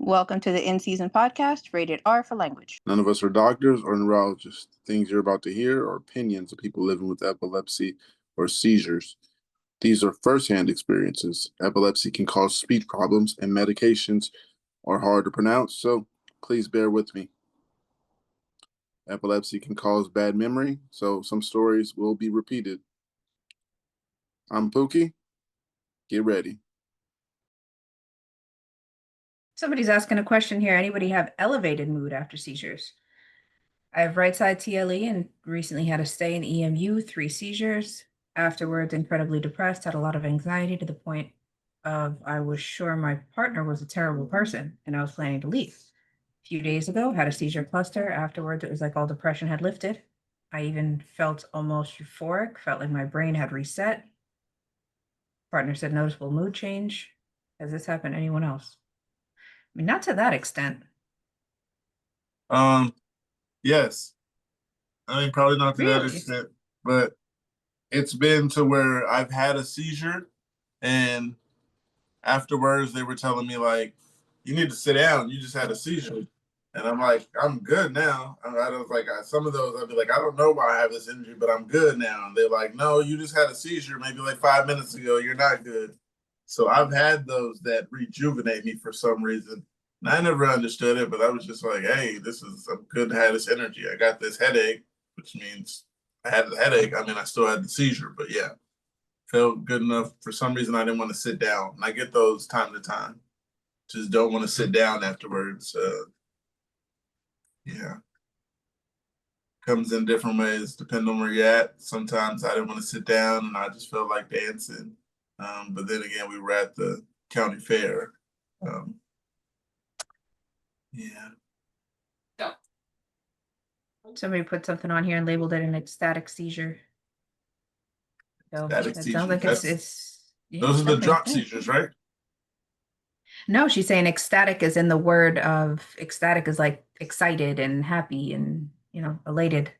Welcome to the In Season podcast, rated R for language. None of us are doctors or neurologists. Things you're about to hear are opinions of people living with epilepsy or seizures. These are firsthand experiences. Epilepsy can cause speech problems, and medications are hard to pronounce, so please bear with me. Epilepsy can cause bad memory, so some stories will be repeated. I'm Pookie. Get ready. Somebody's asking a question here. Anybody have elevated mood after seizures? I have right side TLE and recently had to stay in EMU, 3 seizures. Afterwards, incredibly depressed, had a lot of anxiety to the point of I was sure my partner was a terrible person and I was planning to leave. A few days ago, had a seizure cluster. Afterwards, it was like all depression had lifted. I even felt almost euphoric, felt like my brain had reset. Partner said noticeable mood change. Has this happened to anyone else? I mean, not to that extent. Yes. I mean, probably not to that Really? extent, but it's been to where I've had a seizure, and afterwards they were telling me like, "You need to sit down. You just had a seizure," and I'm like, "I'm good now." I was like, some of those I'd be like, "I don't know why I have this injury, but I'm good now." And they're like, "No, you just had a seizure maybe like 5 minutes ago. You're not good." So I've had those that rejuvenate me for some reason. And I never understood it, but I was just like, hey, I'm good to have this energy. I got this headache, which means I had the headache. I mean, I still had the seizure, but yeah, felt good enough. For some reason, I didn't want to sit down. And I get those time to time. Just don't want to sit down afterwards. Yeah. Comes in different ways, depending on where you're at. Sometimes I didn't want to sit down and I just felt like dancing. But then again, we were at the county fair. Yeah. Somebody put something on here and labeled it an ecstatic seizure. So Ecstatic it seizure. sounds like it's yeah, those are the drop definitely. seizures, right? No, she's saying ecstatic is in the word of ecstatic is like excited and happy and elated.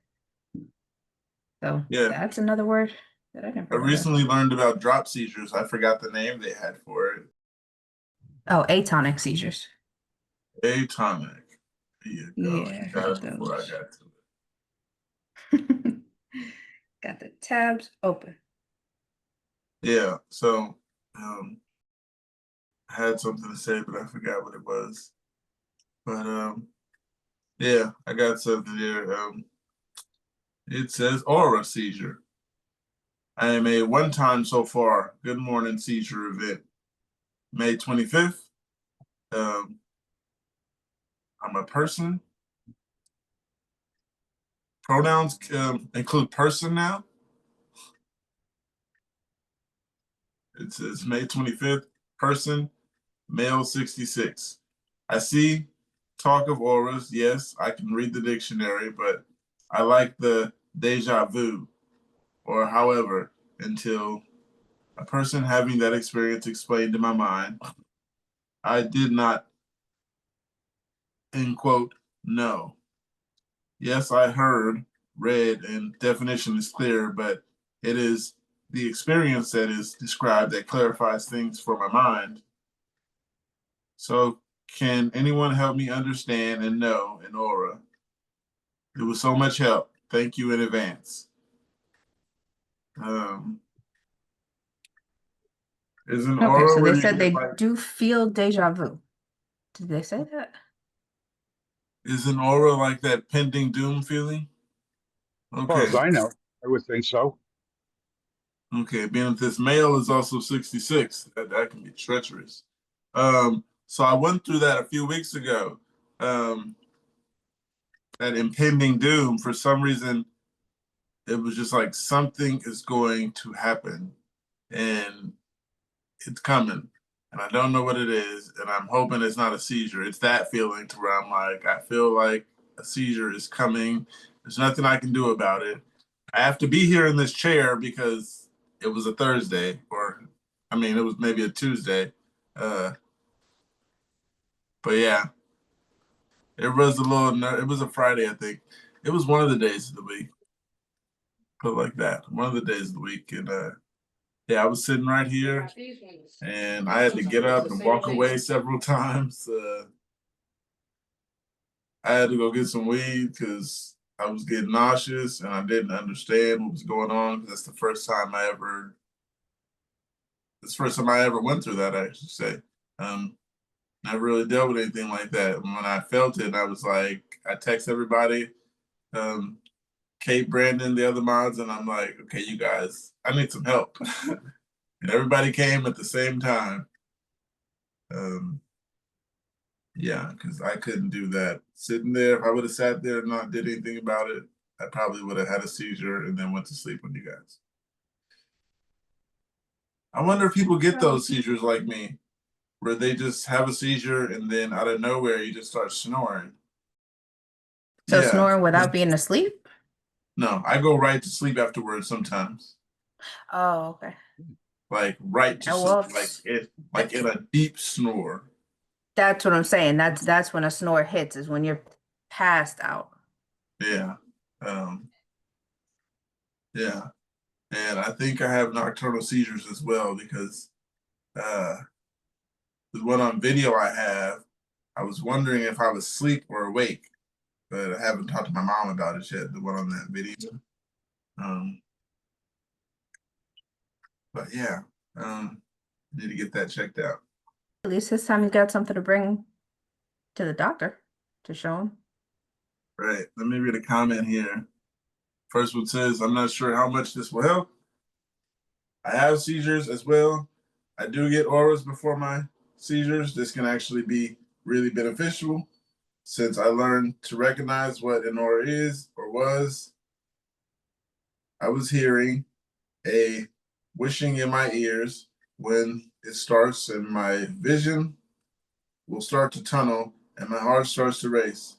So Yeah. that's another word that I didn't. I recently learned about drop seizures. I forgot the name they had for it. Oh, atonic seizures. Atonic. There you go. Yeah, You got it before I got to it. Got the tabs open. Yeah, so I had something to say, but I forgot what it was. But yeah, I got something here. It says aura seizure. I am a one time so far good morning seizure event. May 25th. I'm a person. Pronouns include person now. It says May 25th, person, male 66. I see talk of auras. Yes, I can read the dictionary, but I like the deja vu, or however, until a person having that experience explained in my mind. I did not, end quote, know. Yes, I heard, read, and definition is clear, but it is the experience that is described that clarifies things for my mind. So can anyone help me understand and know an aura? It was so much help. Thank you in advance. Is an aura Okay, so where they you said get, they do feel deja vu. Did they say that? is an aura like that pending doom feeling? As far as Okay. I know, I would think so. Okay, being that this male is also 66, that can be treacherous. So I went through that a few weeks ago. That impending doom, for some reason, it was just like something is going to happen and it's coming. And I don't know what it is. And I'm hoping it's not a seizure. It's that feeling to where I'm like, I feel like a seizure is coming. There's nothing I can do about it. I have to be here in this chair because it was a Thursday, or I mean, it was maybe a Tuesday. But yeah, it was it was a Friday, I think. It was one of the days of the week. Put it like that. One of the days of the week. And yeah, I was sitting right here and I had to get up and walk away several times. I had to go get some weed because I was getting nauseous and I didn't understand what was going on. That's the first time I ever. It's the first time I ever went through that. I should say. Never really dealt with anything like that. And when I felt it, I was like, I text everybody, Kate, Brandon, the other mods, and I'm like, okay, you guys, I need some help. And everybody came at the same time. Yeah, because I couldn't do that. Sitting there, if I would have sat there and not did anything about it, I probably would have had a seizure and then went to sleep with you guys. I wonder if people get those seizures like me, where they just have a seizure and then out of nowhere you just start snoring. So Yeah. snoring without being asleep? No, I go right to sleep afterwards sometimes. Oh, okay. Like right to Oh, sleep, well, like in a deep snore. that's what I'm saying. That's when a snore hits, is when you're passed out. Yeah. Yeah. And I think I have nocturnal seizures as well because the one on video I have, I was wondering if I was asleep or awake, but I haven't talked to my mom about it yet, the one on that video. But yeah, need to get that checked out. At least this time you got something to bring to the doctor to show him. Right. Let me read a comment here. First one says, I'm not sure how much this will help. I have seizures as well. I do get auras before my seizures. This can actually be really beneficial since I learned to recognize what an aura is or was. I was hearing a wishing in my ears when it starts, and my vision will start to tunnel and my heart starts to race.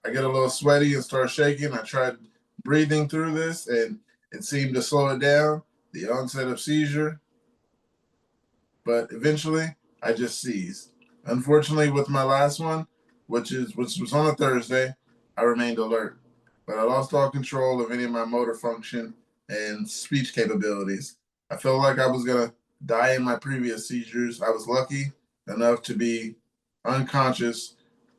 I get a little sweaty and start shaking. I tried breathing through this and it seemed to slow it down, the onset of seizure, but eventually I just seized. Unfortunately, with my last one, which was on a Thursday, I remained alert, but I lost all control of any of my motor function and speech capabilities. I felt like I was gonna die in my previous seizures. I was lucky enough to be unconscious.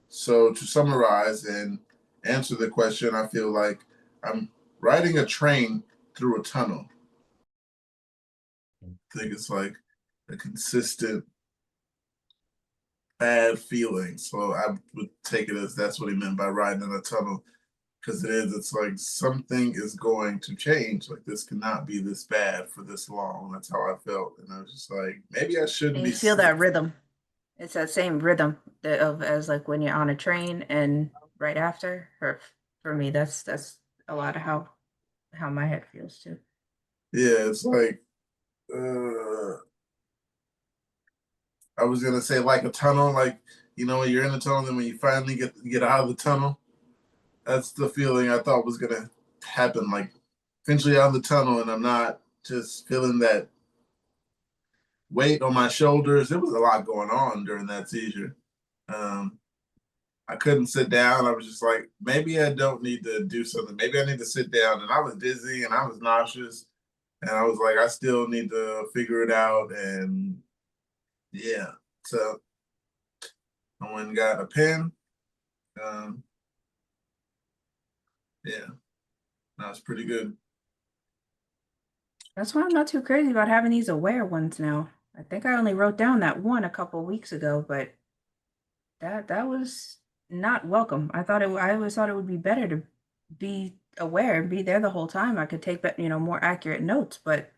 So to summarize and answer the question, I feel like I'm riding a train through a tunnel. I think it's like a consistent bad feeling. So I would take it as that's what he meant by riding in a tunnel. Because it is, it's like something is going to change. Like this cannot be this bad for this long. That's how I felt. And I was just like, maybe I shouldn't And be you feel that sick. rhythm. It's that same rhythm of as like when you're on a train and right after. Or for me, that's a lot of how my head feels too. Yeah, it's like I was gonna say like a tunnel, like when you're in a tunnel and when you finally get out of the tunnel, that's the feeling I thought was gonna happen. Like eventually out of the tunnel, and I'm not just feeling that weight on my shoulders. There was a lot going on during that seizure. I couldn't sit down. I was just like, maybe I don't need to do something. Maybe I need to sit down. And I was dizzy and I was nauseous. And I was like, I still need to figure it out. And yeah. So I went and got a pen. Yeah. That was pretty good. That's why I'm not too crazy about having these aware ones now. I think I only wrote down that one a couple weeks ago, but that was not welcome. I always thought it would be better to be aware and be there the whole time. I could take more accurate notes, but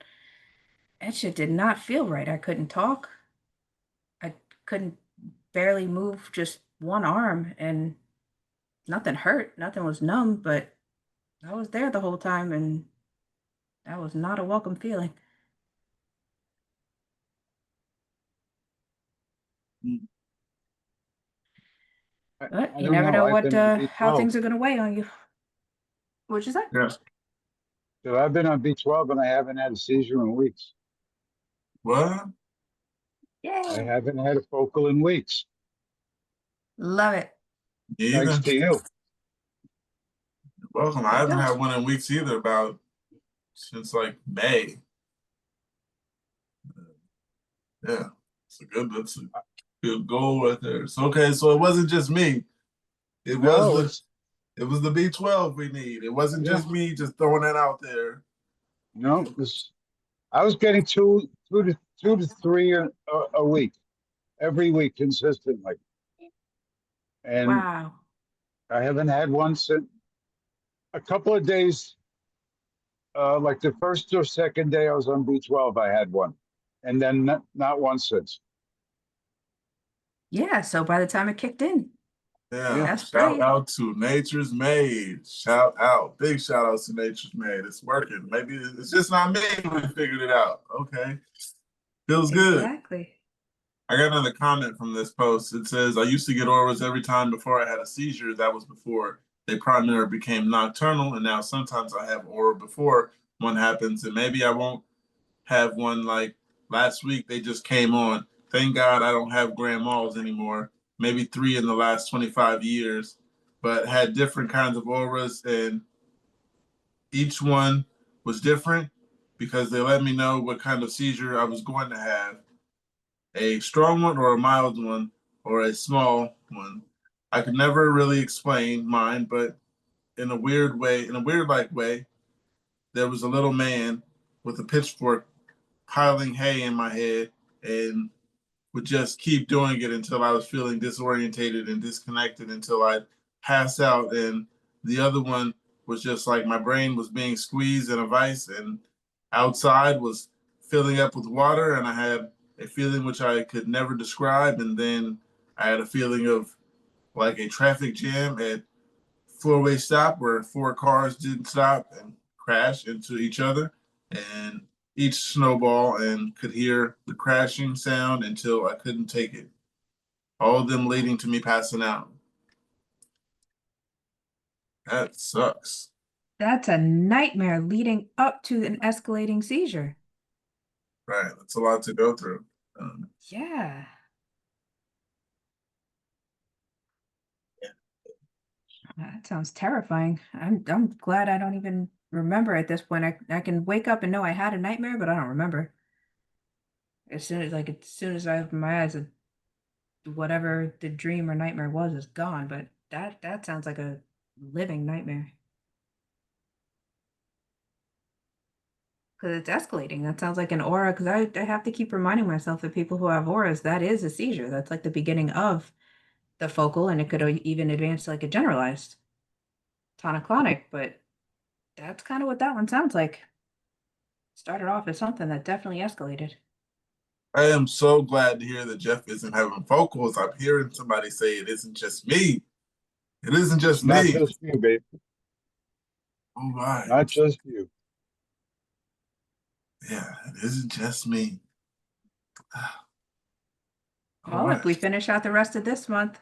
that shit did not feel right. I couldn't talk. I couldn't barely move just one arm, and nothing hurt. Nothing was numb, but I was there the whole time, and that was not a welcome feeling. But I you don't never know. know I've what been on how B12. things are gonna weigh on you. What'd you say? Yeah. So I've been on B12 and I haven't had a seizure in weeks. What? I Yeah. haven't had a focal in weeks. Love it. Thanks Either. to you. Welcome. There I you haven't go. had one in weeks either, about since like May. Yeah. That's a good goal right there. So okay, so it wasn't just me. It was No, the it's it was the B12 we need. It wasn't yeah. just me just throwing that out there. No, this I was getting two to three a week, every week consistently, and Wow. I haven't had one since a couple of days. Like the first or second day I was on B12, I had one, and then not one since. Yeah, so by the time it kicked in, Yeah, Yeah, that's shout great. out to Nature's Made. Shout out. Big shout out to Nature's Made. It's working. Maybe it's just not me. We figured it out. Okay. Feels good. Exactly. I got another comment from this post. It says, I used to get auras every time before I had a seizure. That was before they primarily became nocturnal. And now sometimes I have aura before one happens. And maybe I won't have one like last week. They just came on. Thank God I don't have grand malls anymore. Maybe 3 in the last 25 years, but had different kinds of auras. And each one was different because they let me know what kind of seizure I was going to have, a strong one or a mild one or a small one. I could never really explain mine, but in a weird way, in a weird like way, there was a little man with a pitchfork piling hay in my head and would just keep doing it until I was feeling disorientated and disconnected until I'd pass out. And the other one was just like my brain was being squeezed in a vice, and outside was filling up with water. And I had a feeling which I could never describe. And then I had a feeling of like a traffic jam at four-way stop where 4 cars didn't stop and crash into each other, and each snowball, and could hear the crashing sound until I couldn't take it. All of them leading to me passing out. That sucks. That's a nightmare leading up to an escalating seizure. Right. That's a lot to go through. Um, Yeah. That sounds terrifying. I'm glad I don't even remember at this point. I can wake up and know I had a nightmare, but I don't remember. As soon as I open my eyes, whatever the dream or nightmare was is gone. But that sounds like a living nightmare. Because it's escalating. That sounds like an aura. Because I have to keep reminding myself that people who have auras, that is a seizure. That's like the beginning of the focal, and it could even advance to like a generalized tonic-clonic. But that's kind of what that one sounds like. Started off as something that definitely escalated. I am so glad to hear that Jeff isn't having focals. I'm hearing somebody say it isn't just me. It isn't it's just not me. just you, babe. All right. Not just you. Yeah, it isn't just me. All Well, if we right. finish out the rest of this month,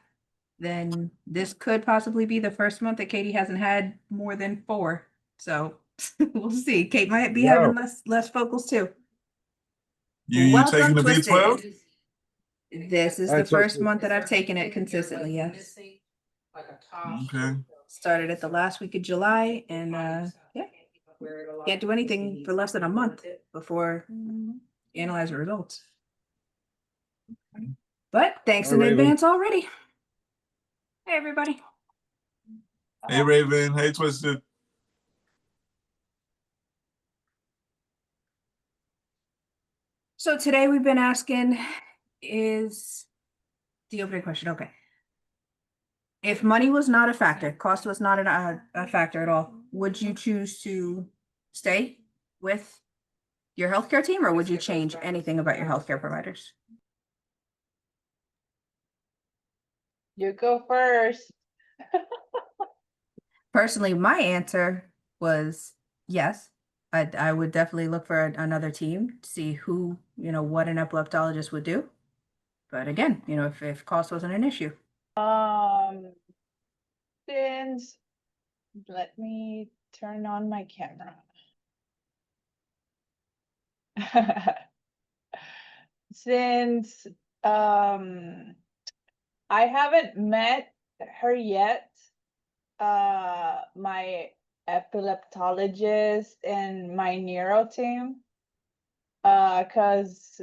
then this could possibly be the first month that Katie hasn't had more than 4. So we'll see. Kate might be having No, less focals too. You taking Welcome, the B12? Twisted. This is the that's first okay. month that I've taken it consistently, yes. Okay. Started at the last week of July, and yeah, can't do anything for less than a month before analyze the results. But thanks Hi, in Raven. advance already. Hey, everybody. Hey Raven. Hey Twisted. So today we've been asking is the opening question. Okay. If money was not a factor, cost was not a factor at all, would you choose to stay with your healthcare team, or would you change anything about your healthcare providers? You go first. Personally, my answer was yes. I would definitely look for another team to see who, what an epileptologist would do. But again, if cost wasn't an issue. Since let me turn on my camera. Since I haven't met her yet, my epileptologist and my neuro team, because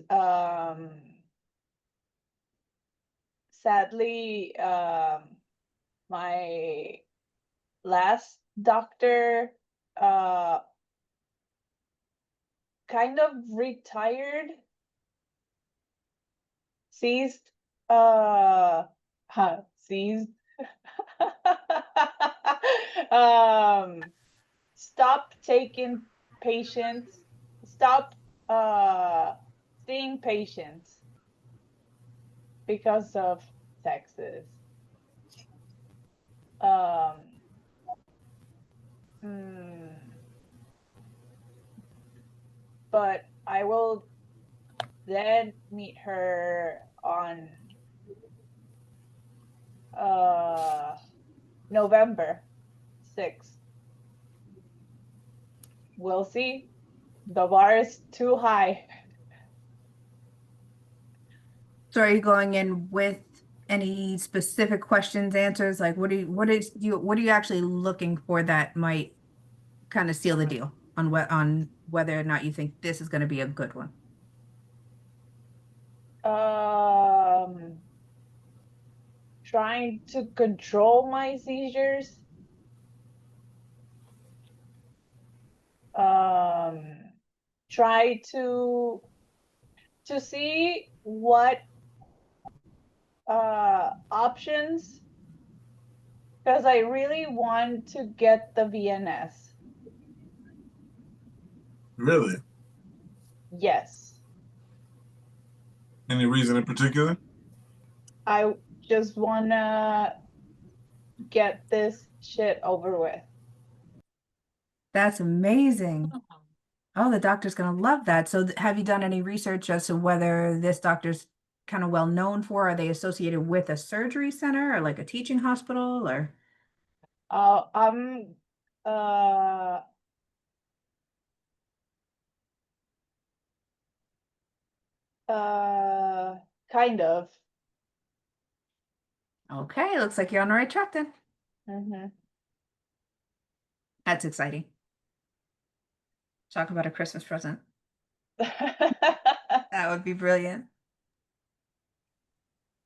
sadly my last doctor kind of retired, ceased seized stop taking patients, stop seeing patients because of taxes. Hmm, but I will then meet her on November 6th. We'll see. The bar is too high. So are you going in with any specific questions, answers? Like what are you actually looking for that might kind of seal the deal on whether or not you think this is going to be a good one? Trying to control my seizures. Try to see what options, because I really want to get the VNS. Really? Yes. Any reason in particular? I just wanna get this shit over with. That's amazing. Oh, the doctor's going to love that. So have you done any research as to whether this doctor's kind of well known for? Are they associated with a surgery center or like a teaching hospital or? I'm uh uh kind of. Okay, looks like you're on the right track then. Mm-hmm. That's exciting. Talk about a Christmas present. That would be brilliant.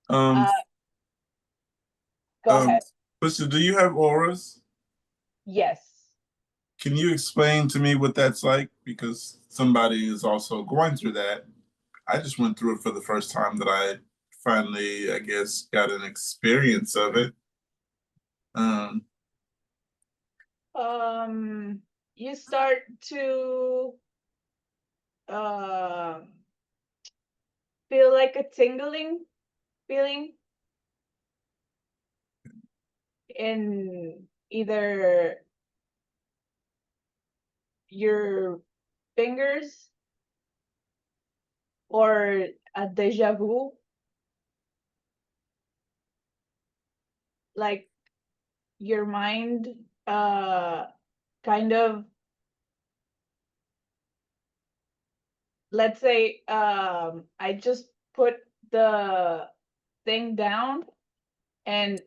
Um, Go ahead. listen, do you have auras? Yes. Can you explain to me what that's like? Because somebody is also going through that. I just went through it for the first time that I finally, I guess, got an experience of it. Um, You start to um feel like a tingling feeling in either your fingers or a deja vu, like your mind kind of, let's say I just put the thing down, and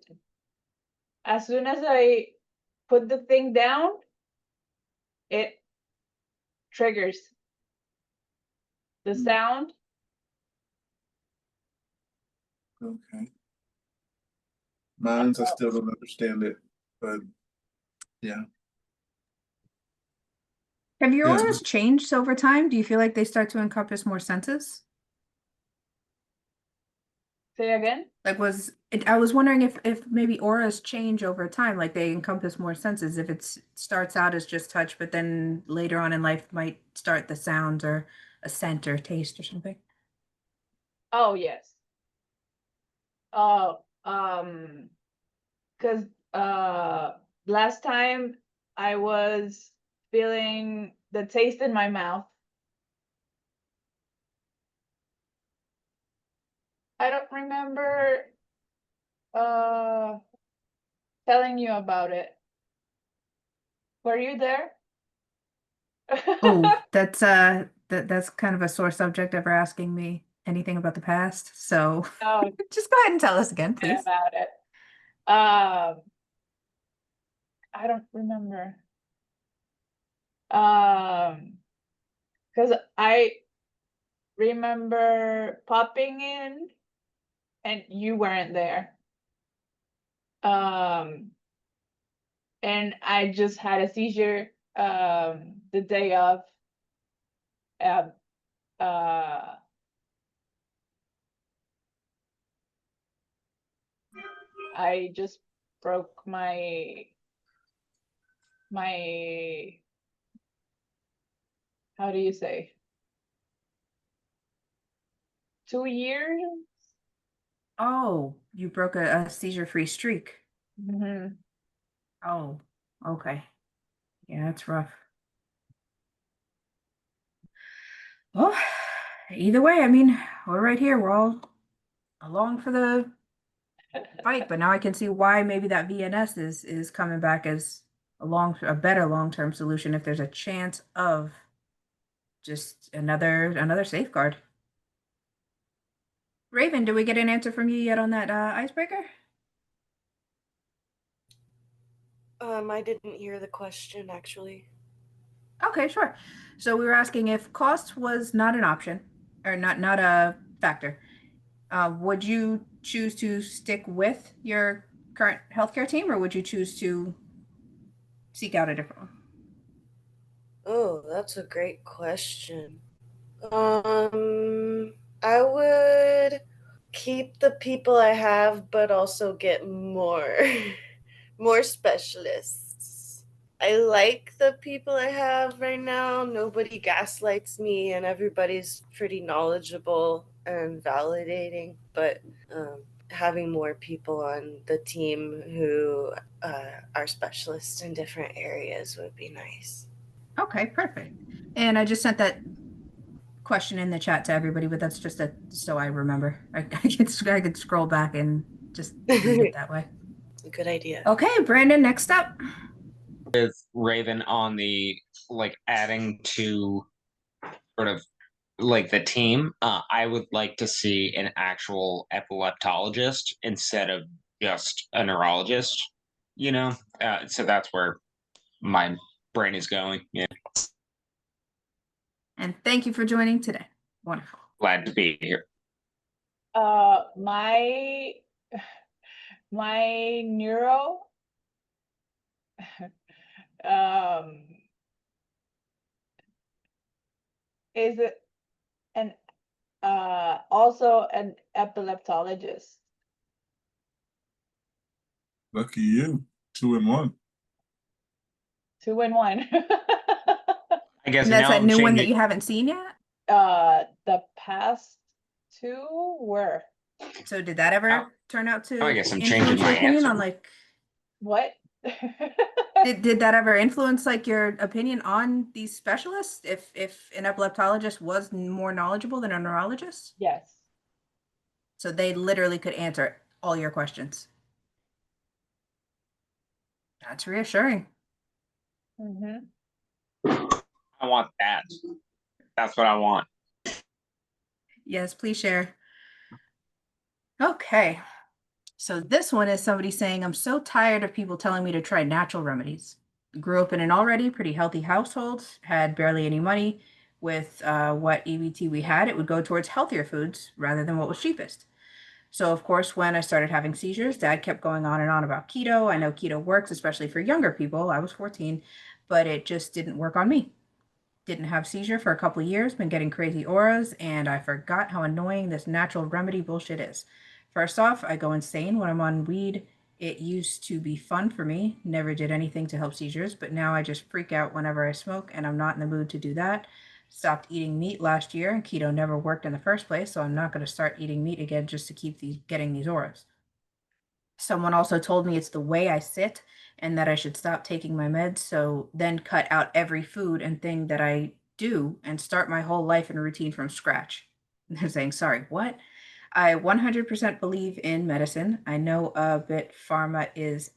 as soon as I put the thing down, it triggers the sound. okay. Mine's, I still don't understand it, but yeah. Have your Yeah. auras changed over time? Do you feel like they start to encompass more senses? Say again. Like I was wondering if maybe auras change over time, like they encompass more senses. If it starts out as just touch, but then later on in life might start the sounds or a scent or taste or something. Oh yes. Oh, because last time I was feeling the taste in my mouth. I don't remember uh telling you about it. Were you there? Oh, that's kind of a sore subject ever asking me anything about the past. So Oh, just go ahead and tell us again, yeah, please. about it. I don't remember. Because I remember popping in and you weren't there. And I just had a seizure the day of. Um, uh, I just broke my how do you say 2 years. Oh, you broke a seizure-free streak. Mhm. Oh, okay. Yeah, that's rough. Well, either way, I mean, we're right here. We're all along for the fight, but now I can see why maybe that VNS is coming back as a better long-term solution if there's a chance of just another safeguard. Raven, did we get an answer from you yet on that icebreaker? I didn't hear the question actually. Okay, sure. So we were asking if cost was not an option or not a factor, would you choose to stick with your current healthcare team, or would you choose to seek out a different one? Oh, that's a great question. I would keep the people I have, but also get more, more specialists. I like the people I have right now. Nobody gaslights me, and everybody's pretty knowledgeable and validating. But having more people on the team who are specialists in different areas would be nice. Okay, perfect. And I just sent that question in the chat to everybody, but that's just so I remember. I could scroll back and just read it that way. Good idea. Okay, Brandon, next up. With Raven on the adding to sort of the team, I would like to see an actual epileptologist instead of just a neurologist. So that's where my brain is going. Yeah, And thank you for joining today. Wonderful. glad to be here. My neuro is an also an epileptologist. Lucky you. 2 in 1. 2 in 1. I guess And that's now that I'm new one that changing- you haven't seen yet? The past 2 were. So did that ever turn out to I guess I'm influence changing your my opinion on answer. What? did that ever influence your opinion on these specialists if an epileptologist was more knowledgeable than a neurologist? Yes. So they literally could answer all your questions. That's reassuring. Mm-hmm. I want that. That's what I want. Yes, please share. Okay. So this one is somebody saying, I'm so tired of people telling me to try natural remedies. Grew up in an already pretty healthy household, had barely any money. With what EBT we had, it would go towards healthier foods rather than what was cheapest. So, of course, when I started having seizures, Dad kept going on and on about keto. I know keto works, especially for younger people. I was 14, but it just didn't work on me. Didn't have seizure for a couple of years, been getting crazy auras, and I forgot how annoying this natural remedy bullshit is. First off, I go insane when I'm on weed. It used to be fun for me, never did anything to help seizures, but now I just freak out whenever I smoke, and I'm not in the mood to do that. Stopped eating meat last year, and keto never worked in the first place, so I'm not going to start eating meat again just to keep getting these auras. Someone also told me it's the way I sit and that I should stop taking my meds, so then cut out every food and thing that I do and start my whole life and routine from scratch. And they're saying, sorry, what? I 100% believe in medicine. I know a bit pharma is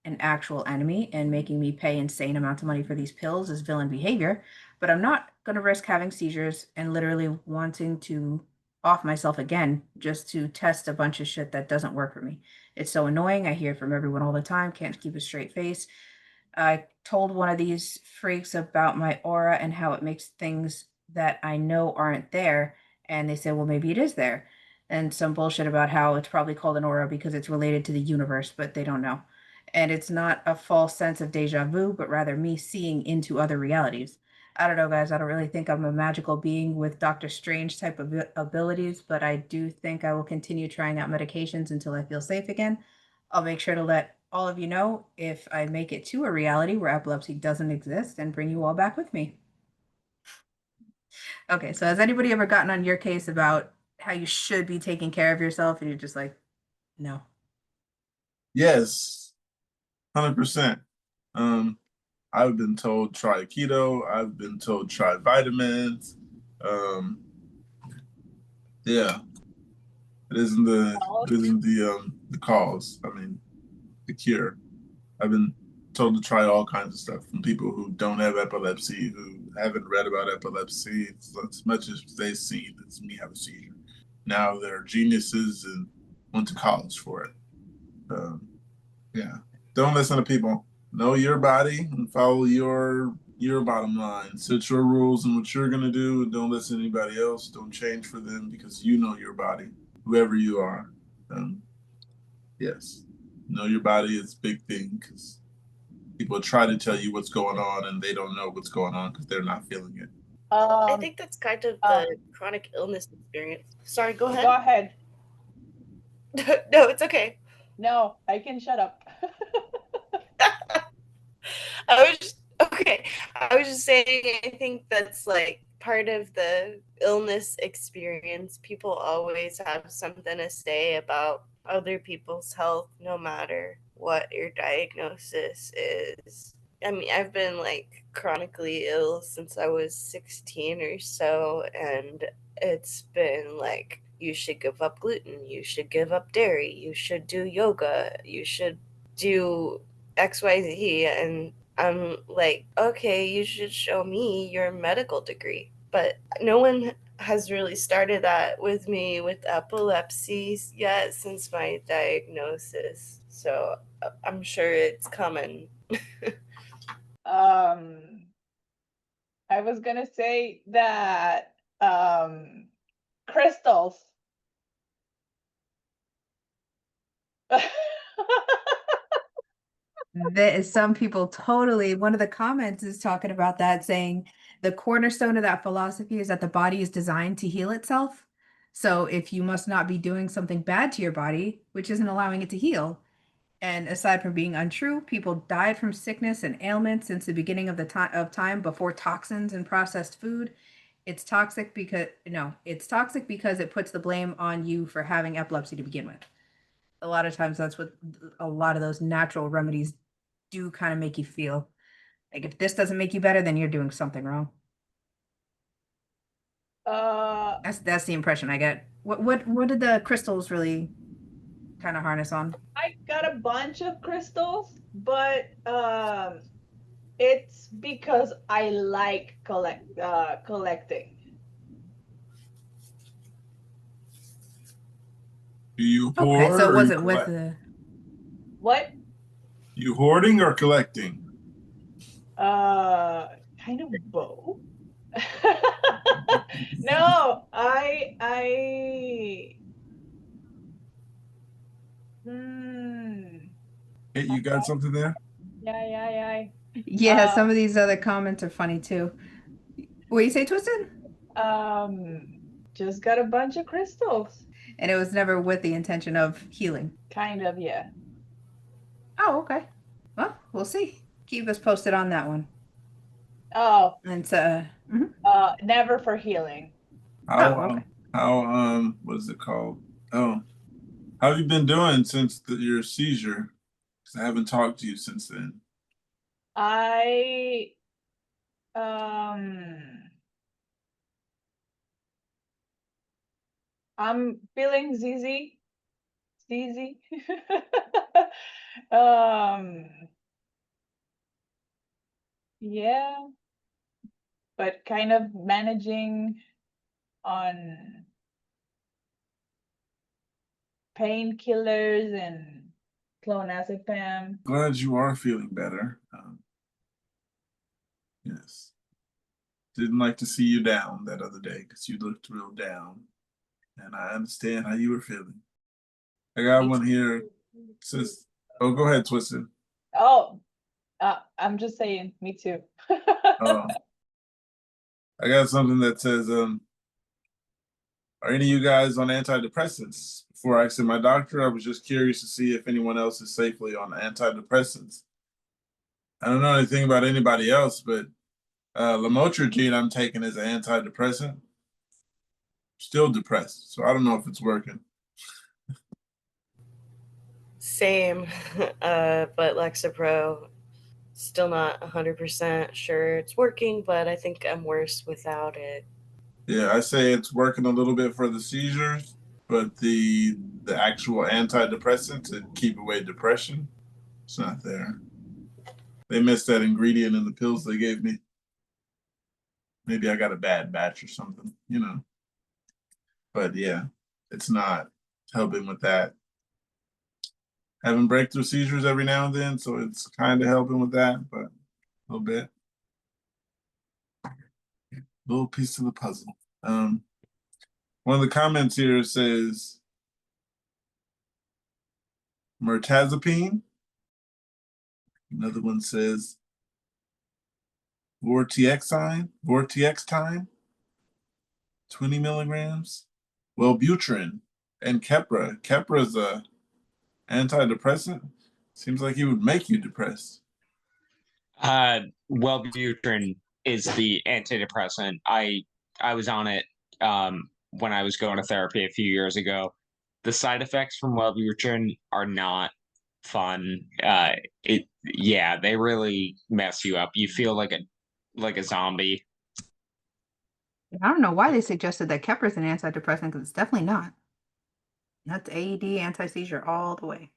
an actual enemy, and making me pay insane amounts of money for these pills is villain behavior, but I'm not going to risk having seizures and literally wanting to off myself again just to test a bunch of shit that doesn't work for me. It's so annoying. I hear it from everyone all the time. Can't keep a straight face. I told one of these freaks about my aura and how it makes things that I know aren't there. And they said, well, maybe it is there. and some bullshit about how it's probably called an aura because it's related to the universe, but they don't know. And it's not a false sense of deja vu, but rather me seeing into other realities. I don't know, guys. I don't really think I'm a magical being with Doctor Strange type of abilities, but I do think I will continue trying out medications until I feel safe again. I'll make sure to let all of you know if I make it to a reality where epilepsy doesn't exist and bring you all back with me. Okay, so has anybody ever gotten on your case about how you should be taking care of yourself and you're just like, no? Yes, 100%. I've been told try keto. I've been told try vitamins. Yeah, it isn't the cause. I mean, the cure. I've been told to try all kinds of stuff from people who don't have epilepsy, who haven't read about epilepsy as much as they've seen as me have a seizure. Now they're geniuses and went to college for it. Yeah, don't listen to people. Know your body and follow your bottom line. Set your rules and what you're gonna do, and don't listen to anybody else. Don't change for them because you know your body, whoever you are. Yes, know your body is a big thing because people try to tell you what's going on and they don't know what's going on because they're not feeling it. I think that's kind of the chronic illness experience. Sorry, go ahead. Go ahead. No, it's okay. No, I can shut up. I was just saying, I think that's like part of the illness experience. People always have something to say about other people's health, no matter what your diagnosis is. I mean, I've been like chronically ill since I was 16 or so, and it's been like, you should give up gluten, you should give up dairy, you should do yoga, you should do XYZ. And I'm like, okay, you should show me your medical degree. But no one has really started that with me with epilepsy yet since my diagnosis. So I'm sure it's coming. I was gonna say that crystals. Some people totally, one of the comments is talking about that, saying the cornerstone of that philosophy is that the body is designed to heal itself. So if you must not be doing something bad to your body, which isn't allowing it to heal. And aside from being untrue, people died from sickness and ailments since the beginning of the time before toxins and processed food. It's toxic because it puts the blame on you for having epilepsy to begin with. A lot of times that's what a lot of those natural remedies do kind of make you feel. Like if this doesn't make you better, then you're doing something wrong. That's the impression I get. What did the crystals really kind of harness on? I got a bunch of crystals, but it's because I like collecting. Do you Okay, hoard so it or you wasn't with collect? the. What? You hoarding or collecting? Kind of both. No, Hey, you got something there? yeah. Yeah, some of these other comments are funny too. What you say, Twisted? Just got a bunch of crystals. And it was never with the intention of healing. Kind of, yeah. Oh, okay. Well, we'll see. Keep us posted on that one. Oh, And never for healing. How okay. what is it called? Oh, how have you been doing since your seizure? Because I haven't talked to you since then. I I'm feeling ZZ. Yeah, but kind of managing on painkillers and clonazepam. Glad you are feeling better. Yes. Didn't like to see you down that other day because you looked real down. and I understand how you were feeling. I got one here. Says, "Oh, go ahead, Twisted." Oh, I'm just saying, me too. Oh, I got something that says, "Are any of you guys on antidepressants?" Before asking my doctor, I was just curious to see if anyone else is safely on antidepressants. I don't know anything about anybody else, but lamotrigine I'm taking as an antidepressant. Still depressed, so I don't know if it's working. Same, but Lexapro, still not 100% sure it's working, but I think I'm worse without it. Yeah, I say it's working a little bit for the seizures, but the actual antidepressant to keep away depression, it's not there. They missed that ingredient in the pills they gave me. Maybe I got a bad batch or something, you know. But yeah, it's not helping with that. Having breakthrough seizures every now and then, so it's kind of helping with that, but a little bit. Little piece of the puzzle. One of the comments here says mirtazapine. Another one says vortextine, 20 milligrams. Wellbutrin and Keppra. Keppra is a antidepressant. Seems like he would make you depressed. Wellbutrin is the antidepressant. I was on it when I was going to therapy a few years ago. The side effects from Wellbutrin are not fun. They really mess you up. You feel like a zombie. I don't know why they suggested that Keppra is an antidepressant because it's definitely not. That's AED, anti-seizure all the way.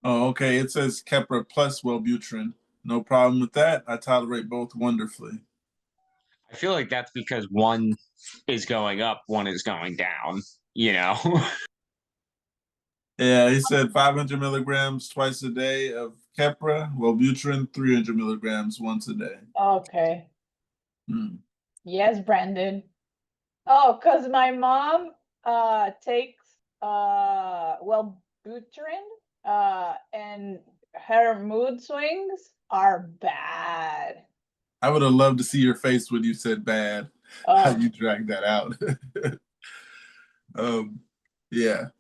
Oh, okay. It says Keppra plus Wellbutrin. No problem with that. I tolerate both wonderfully. I feel like that's because one is going up, one is going down, you know? Yeah, he said 500 milligrams twice a day of Keppra, Wellbutrin 300 milligrams once a day. Okay. Hmm. Yes, Brandon. Oh, because my mom takes Wellbutrin and her mood swings are bad. I would have loved to see your face when you said bad. How Oh, you dragged that out. Yeah.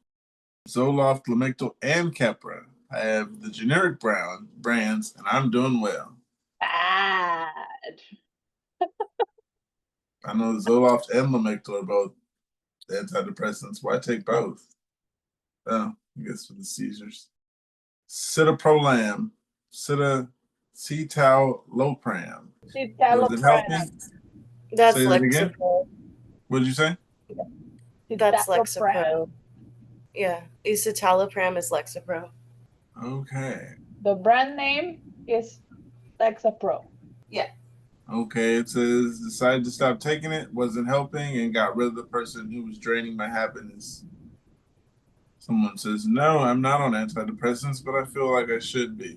Zoloft, Lamictal, and Keppra. I have the generic brands, and I'm doing well. bad. I know Zoloft and Lamictal are both antidepressants. Why take both? Oh, I guess for the seizures. Citalopram, citalopram. Does it help me? That's Say that again. Lexapro. What did you say? That's Citalopram. Lexapro. Yeah, escitalopram is Lexapro. Okay. The brand name is Lexapro. Okay, it says decided to stop taking it, wasn't helping, and got rid of the person who was draining my happiness. Someone says, no, I'm not on antidepressants, but I feel like I should be.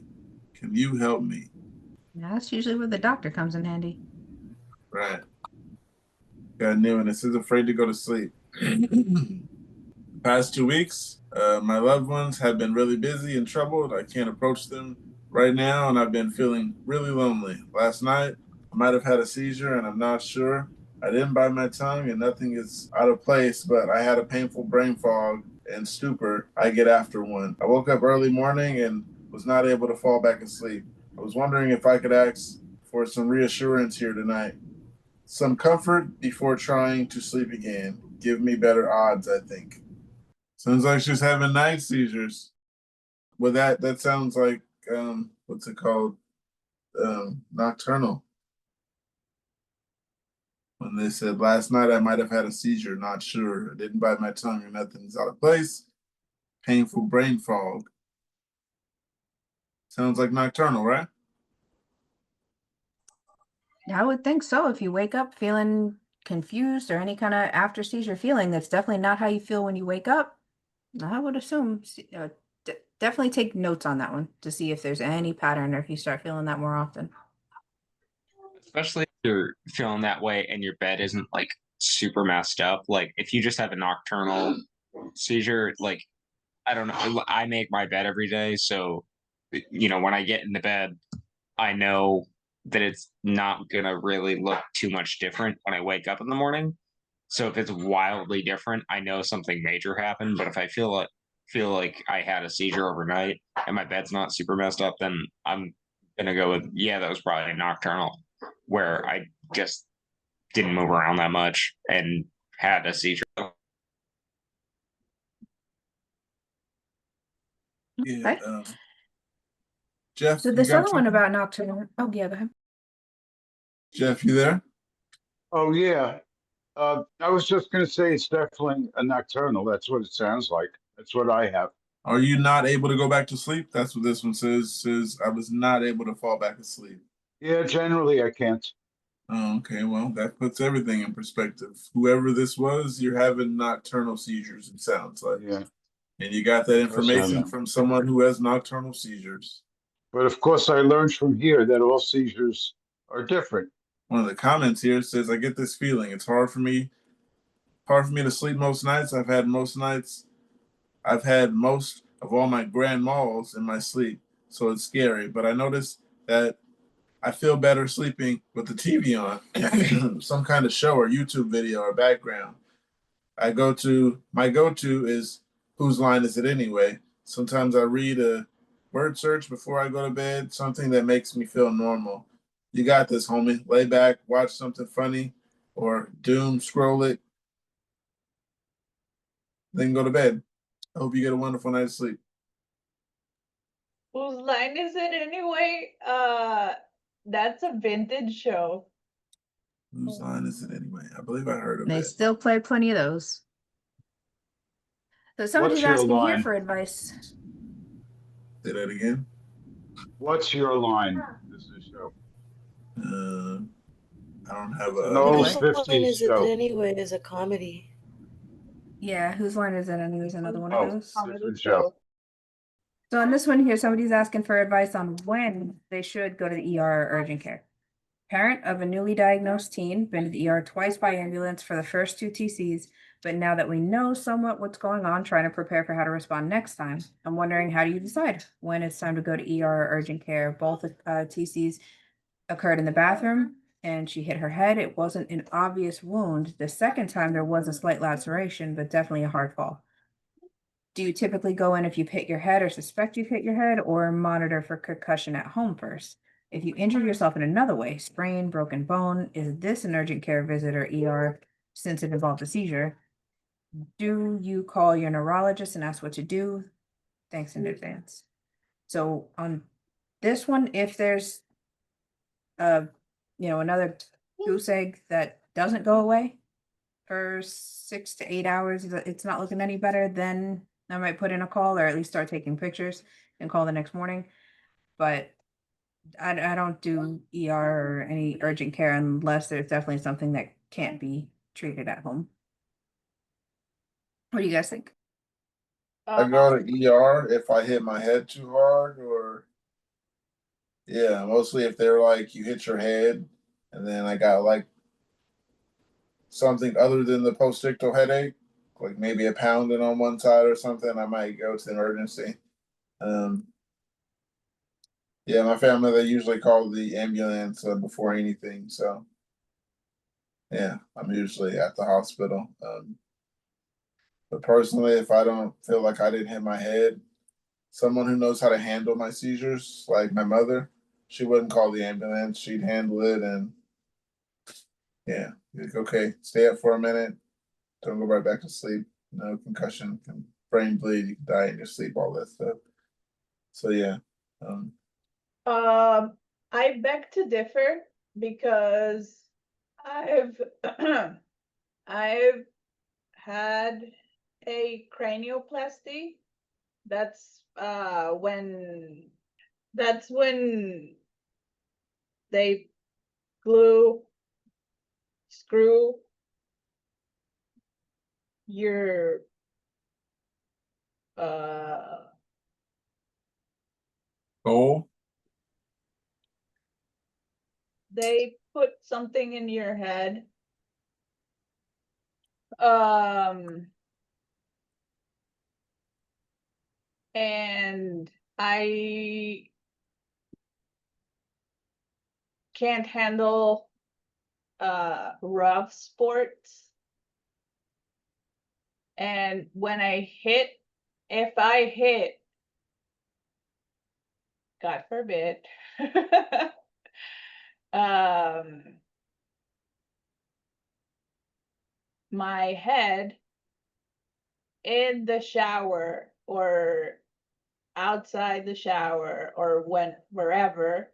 Can you help me? Now, that's usually where the doctor comes in handy. Right. Got a new one. It says afraid to go to sleep. Past 2 weeks, my loved ones have been really busy and troubled. I can't approach them right now, and I've been feeling really lonely. Last night, I might have had a seizure, and I'm not sure. I didn't bite my tongue, and nothing is out of place, but I had a painful brain fog and stupor I get after one. I woke up early morning and was not able to fall back asleep. I was wondering if I could ask for some reassurance here tonight. Some comfort before trying to sleep again. Give me better odds, I think. Sounds like she's having night seizures. Well, that sounds like what's it called? Nocturnal. When they said last night I might have had a seizure, not sure. I didn't bite my tongue or nothing's out of place. Painful brain fog. Sounds like nocturnal, right? I would think so. If you wake up feeling confused or any kind of after seizure feeling, that's definitely not how you feel when you wake up. I would assume definitely take notes on that one to see if there's any pattern or if you start feeling that more often. Especially if you're feeling that way and your bed isn't like super messed up. Like if you just have a nocturnal seizure, like I don't know, I make my bed every day, so when I get into bed, I know that it's not gonna really look too much different when I wake up in the morning. So if it's wildly different, I know something major happened. But if I feel like I had a seizure overnight and my bed's not super messed up, then I'm gonna go with yeah, that was probably nocturnal, where I just didn't move around that much and had a seizure. Yeah. Okay. Jeff, So you this got other one something? about nocturnal. Oh yeah, go ahead. Jeff, you there? Oh, yeah. I was just going to say it's definitely a nocturnal. That's what it sounds like. That's what I have. Are you not able to go back to sleep? That's what this one says. Says I was not able to fall back asleep. Yeah, generally I can't. Oh, okay. Well, that puts everything in perspective. Whoever this was, you're having nocturnal seizures, it sounds like. Yeah, And you got that it does sound information like. from someone who has nocturnal seizures. But of course, I learned from here that all seizures are different. One of the comments here says, I get this feeling. It's hard for me to sleep most nights. I've had most of all my grand malls in my sleep. So it's scary. But I noticed that I feel better sleeping with the TV on, some kind of show or YouTube video or background. My go to is Whose Line Is It Anyway? Sometimes I read a word search before I go to bed, something that makes me feel normal. You got this, homie. Lay back, watch something funny, or doom scroll it, then go to bed. I hope you get a wonderful night's sleep. Whose line is it anyway? That's a vintage show. Whose line is it anyway? I believe I heard of They it. still play plenty of those. So somebody's What's your asking here line? for advice. Say that again. What's your line? This is a show. I don't have It's an a old Whose line. line 50s is it show. anyway? Is a comedy. Yeah, whose line is it? And there's another one of Oh, those. different show. So on this one here, somebody's asking for advice on when they should go to the ER or urgent care. Parent of a newly diagnosed teen, been to the ER twice by ambulance for the first 2 TCs, but now that we know somewhat what's going on, trying to prepare for how to respond next time. I'm wondering, how do you decide when it's time to go to ER or urgent care? Both TCs occurred in the bathroom and she hit her head. It wasn't an obvious wound. The second time there was a slight laceration, but definitely a hard fall. Do you typically go in if you've hit your head or suspect you've hit your head, or monitor for concussion at home first? If you injure yourself in another way, sprain, broken bone, is this an urgent care visit or ER since it involved a seizure? Do you call your neurologist and ask what to do? Thanks in advance. So on this one, if there's another goose egg that doesn't go away for 6 to 8 hours, it's not looking any better, then I might put in a call, or at least start taking pictures and call the next morning. But I don't do ER or any urgent care unless there's definitely something that can't be treated at home. What do you guys think? I go to ER if I hit my head too hard, or yeah, mostly if they're like you hit your head and then I got like something other than the postictal headache, like maybe a pounding on one side or something, I might go to the emergency. Um, yeah, my family, they usually call the ambulance before anything. So yeah, I'm usually at the hospital. But personally, if I don't feel like I didn't hit my head, someone who knows how to handle my seizures, like my mother, she wouldn't call the ambulance. She'd handle it, and yeah, like, okay, stay up for a minute, don't go right back to sleep. No concussion, can brain bleed, you can die in your sleep, all that stuff. So yeah, um, I beg to differ because I've I've had a cranioplasty. That's when they glue screw your uh goal. they put something in your head And I can't handle rough sports. And when I hit, if I hit, God forbid, my head in the shower or outside the shower or wherever,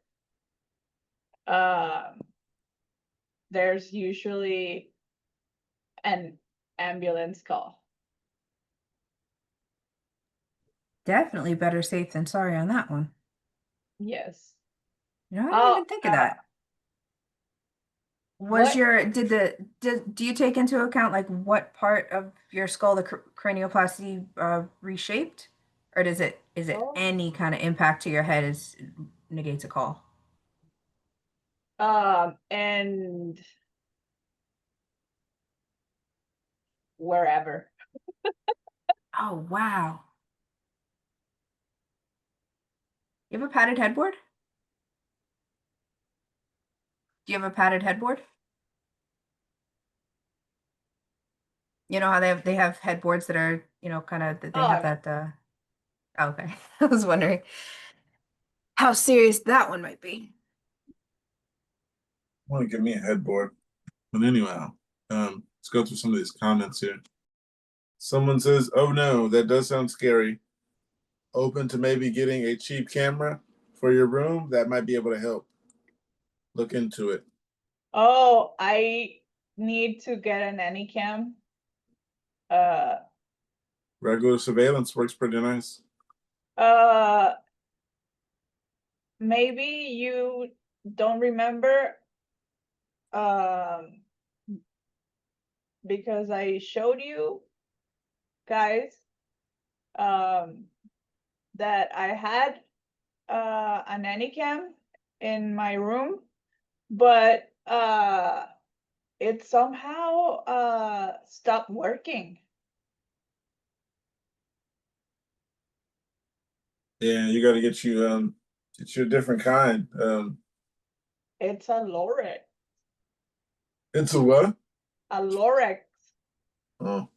there's usually an ambulance call. Definitely better safe than sorry on that one. Yes. You know, I didn't even think of that. What? Do you take into account like what part of your skull the cranioplasty reshaped? Or is it Oh. any kind of impact to your head is negates a call? And wherever. Oh, wow. You have a padded headboard? Do you have a padded headboard? You know how they have headboards that are, you know, kind of they have that oh, okay. I was wondering how serious that one might be. I want to give me a headboard. But anyhow, let's go through some of these comments here. Someone says, "Oh no, that does sound scary. Open to maybe getting a cheap camera for your room that might be able to help. Look into it." Oh, I need to get an Anycam. Regular surveillance works pretty nice. Maybe you don't remember, because I showed you guys, that I had an Anycam in my room, but it somehow stopped working. Yeah, you got to get you a different kind. It's a Lorex. It's a what? A Lorex. Oh,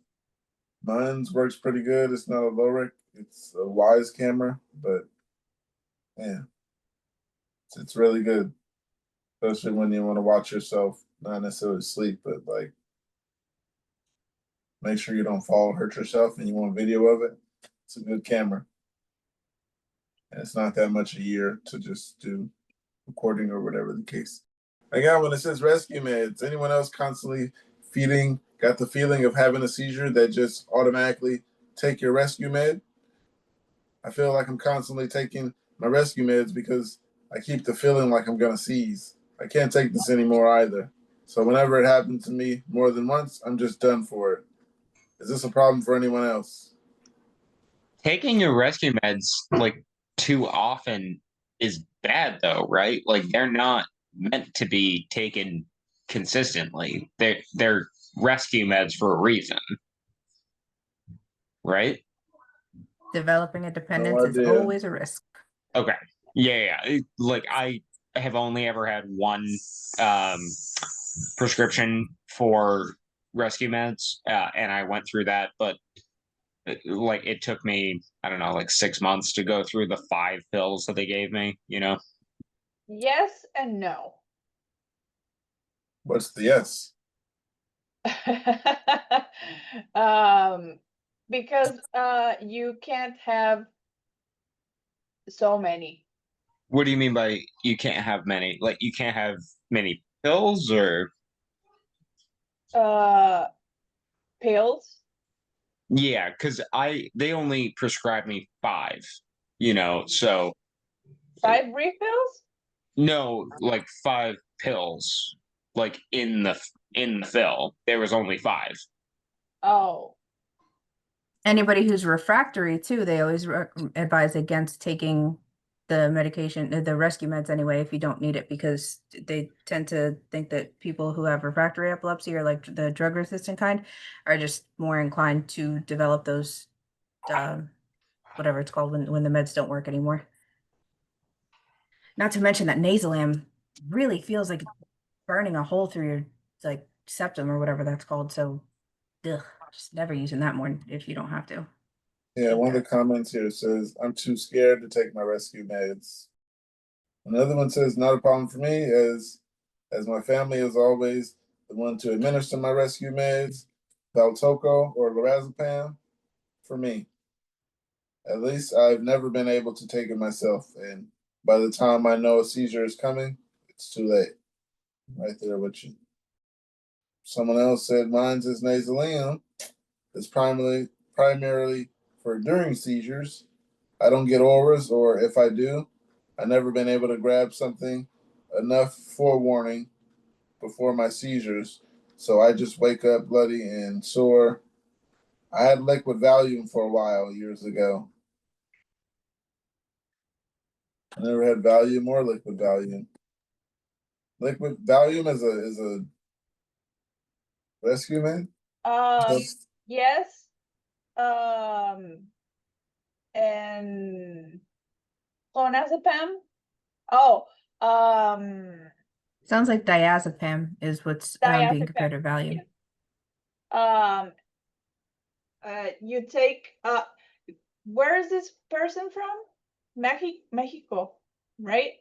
mine's works pretty good. It's not a Lorex. It's a Wise camera, but yeah, it's really good, especially when you want to watch yourself, not necessarily sleep, but like make sure you don't fall, hurt yourself, and you want video of it. It's a good camera, and it's not that much a year to just do recording or whatever the case. I got when it says rescue meds. Anyone else constantly got the feeling of having a seizure that just automatically take your rescue med? I feel like I'm constantly taking my rescue meds because I keep the feeling like I'm gonna seize. I can't take this anymore either. So whenever it happens to me more than once, I'm just done for it. Is this a problem for anyone else? Taking your rescue meds like too often is bad though, right? Like they're not meant to be taken consistently. They're rescue meds for a reason, right? Developing a dependence is idea. always a risk. Okay. Yeah. Like I have only ever had one prescription for rescue meds, and I went through that, but like it took me, I don't know, like 6 months to go through the 5 pills that they gave me, you know? Yes and no. What's the yes? Because you can't have so many. What do you mean by you can't have many? Like you can't have many pills or Pills. yeah, because they only prescribed me 5, you know, so 5 refills? no, like 5 pills, like in the fill. There was only 5. Oh. Anybody who's refractory too, they always advise against taking the medication, the rescue meds anyway, if you don't need it, because they tend to think that people who have refractory epilepsy or like the drug resistant kind are just more inclined to develop those, whatever it's called when the meds don't work anymore. Not to mention that Nasalam really feels like burning a hole through your like septum or whatever that's called. So, ugh, just never using that more if you don't have to. Yeah, Hate one of the that. comments here says, I'm too scared to take my rescue meds. Another one says, not a problem for me, as my family is always the one to administer my rescue meds, Valtoco or lorazepam for me. At least I've never been able to take it myself, and by the time I know a seizure is coming, it's too late. Right there with you. Someone else said mine's is nasalium. It's primarily for during seizures. I don't get auras, or if I do, I've never been able to grab something enough forewarning before my seizures, so I just wake up bloody and sore. I had liquid Valium for a while years ago. I never had Valium or liquid Valium. Liquid Valium is a rescue man. Um, yes. And clonazepam. Oh, Sounds like diazepam is what's being diazepam. compared to Valium. Um, you take where is this person from? Mexico, right?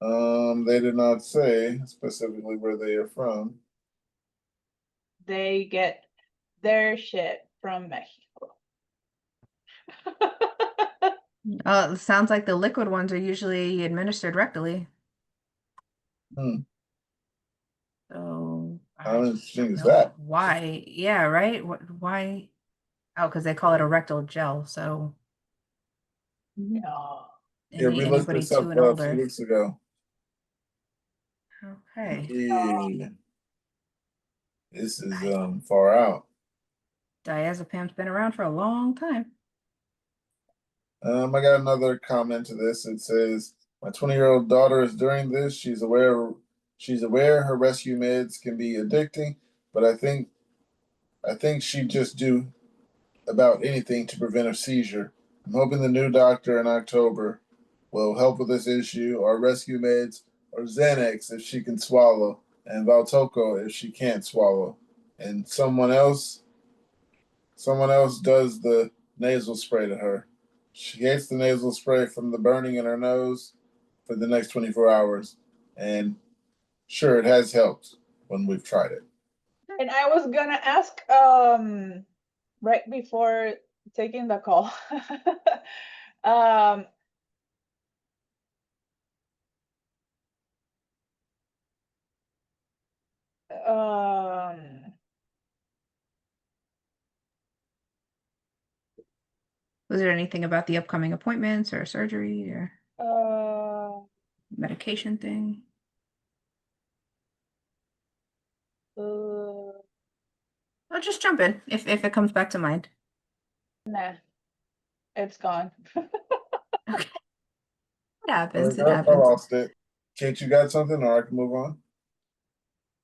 They did not say specifically where they are from. They get their shit from Mexico. Oh, it sounds like the liquid ones are usually administered rectally. Hmm. So How I interesting don't is know that? why. Yeah, right? Why? Oh, because they call it a rectal gel. So No. Yeah, we looked anybody this two up and a few older. weeks ago. Okay. Yeah. This is I- far out. Diazepam's been around for a long time. I got another comment to this. It says, "My 20-year-old daughter is doing this. She's aware her rescue meds can be addicting, but I think she'd just do about anything to prevent a seizure. I'm hoping the new doctor in October will help with this issue, or rescue meds, or Xanax if she can swallow, and Valtoco if she can't swallow, and someone else does the nasal spray to her. She hates the nasal spray from the burning in her nose for the next 24 hours. And sure, it has helped when we've tried it." And I was gonna ask right before taking the call. um um Was there anything about the upcoming appointments or surgery or uh medication thing? uh, I'll just jump in if it comes back to mind. nah, it's gone. Okay. It happens. It I happens. lost it. Kate, you got something, or I can move on?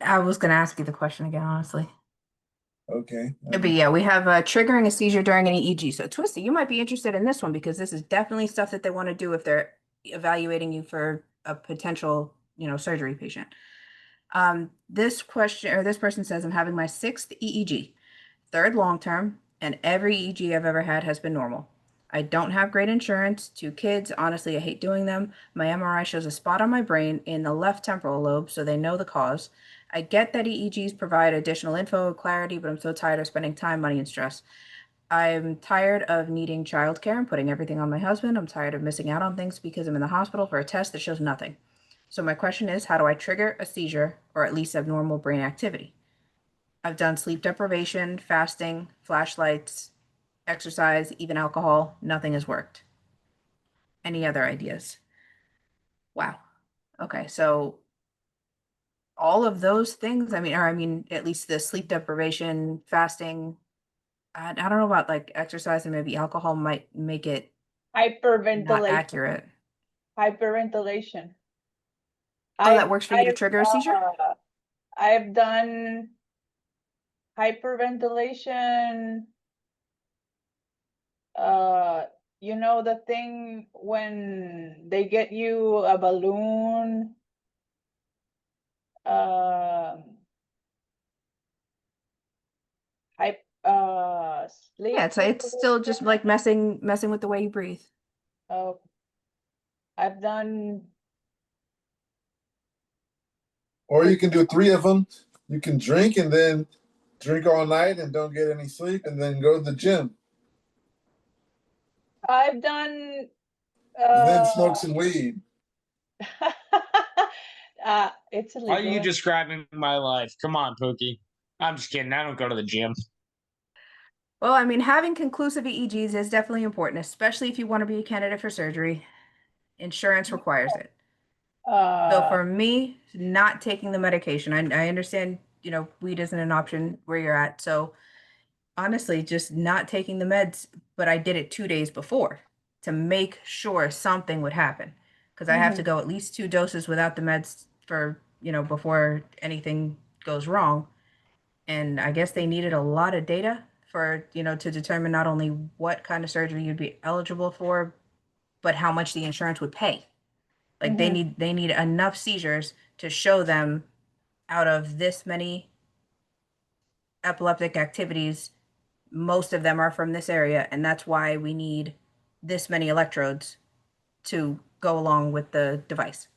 I was gonna ask you the question again, honestly. Okay. But yeah, we have triggering a seizure during an EEG. So Twisty, you might be interested in this one because this is definitely stuff that they want to do if they're evaluating you for a potential, surgery patient. This person says, I'm having my sixth EEG, third long term, and every EEG I've ever had has been normal. I don't have great insurance, 2 kids. Honestly, I hate doing them. My MRI shows a spot on my brain in the left temporal lobe, so they know the cause. I get that EEGs provide additional info and clarity, but I'm so tired of spending time, money, and stress. I'm tired of needing childcare and putting everything on my husband. I'm tired of missing out on things because I'm in the hospital for a test that shows nothing. So my question is, how do I trigger a seizure or at least abnormal brain activity? I've done sleep deprivation, fasting, flashlights, exercise, even alcohol. Nothing has worked. Any other ideas? Wow. Okay, so all of those things, at least the sleep deprivation, fasting, I don't know about like exercise and maybe alcohol might make it not Hyperventilation. accurate. hyperventilation. Oh, that works for you to trigger a seizure? I've done hyperventilation. You know the thing when they get you a balloon, sleep. Yeah, it's still just like messing with the way you breathe. Oh, I've done. Or you can do 3 of them. You can drink and then drink all night and don't get any sleep, and then go to the gym. I've done. And then smoke some weed. It's Why are you illegal. describing my life? Come on, Pookie. I'm just kidding. I don't go to the gym. Well, I mean, having conclusive EEGs is definitely important, especially if you want to be a candidate for surgery. Insurance requires it. So for me, not taking the medication, I understand, weed isn't an option where you're at. So honestly, just not taking the meds, but I did it 2 days before to make sure something would happen. Because I have to go at least 2 doses without the meds for, before anything goes wrong. And I guess they needed a lot of data for, to determine not only what kind of surgery you'd be eligible for, but how much the insurance would pay. Like they need enough seizures to show them out of this many epileptic activities, most of them are from this area, and that's why we need this many electrodes to go along with the device.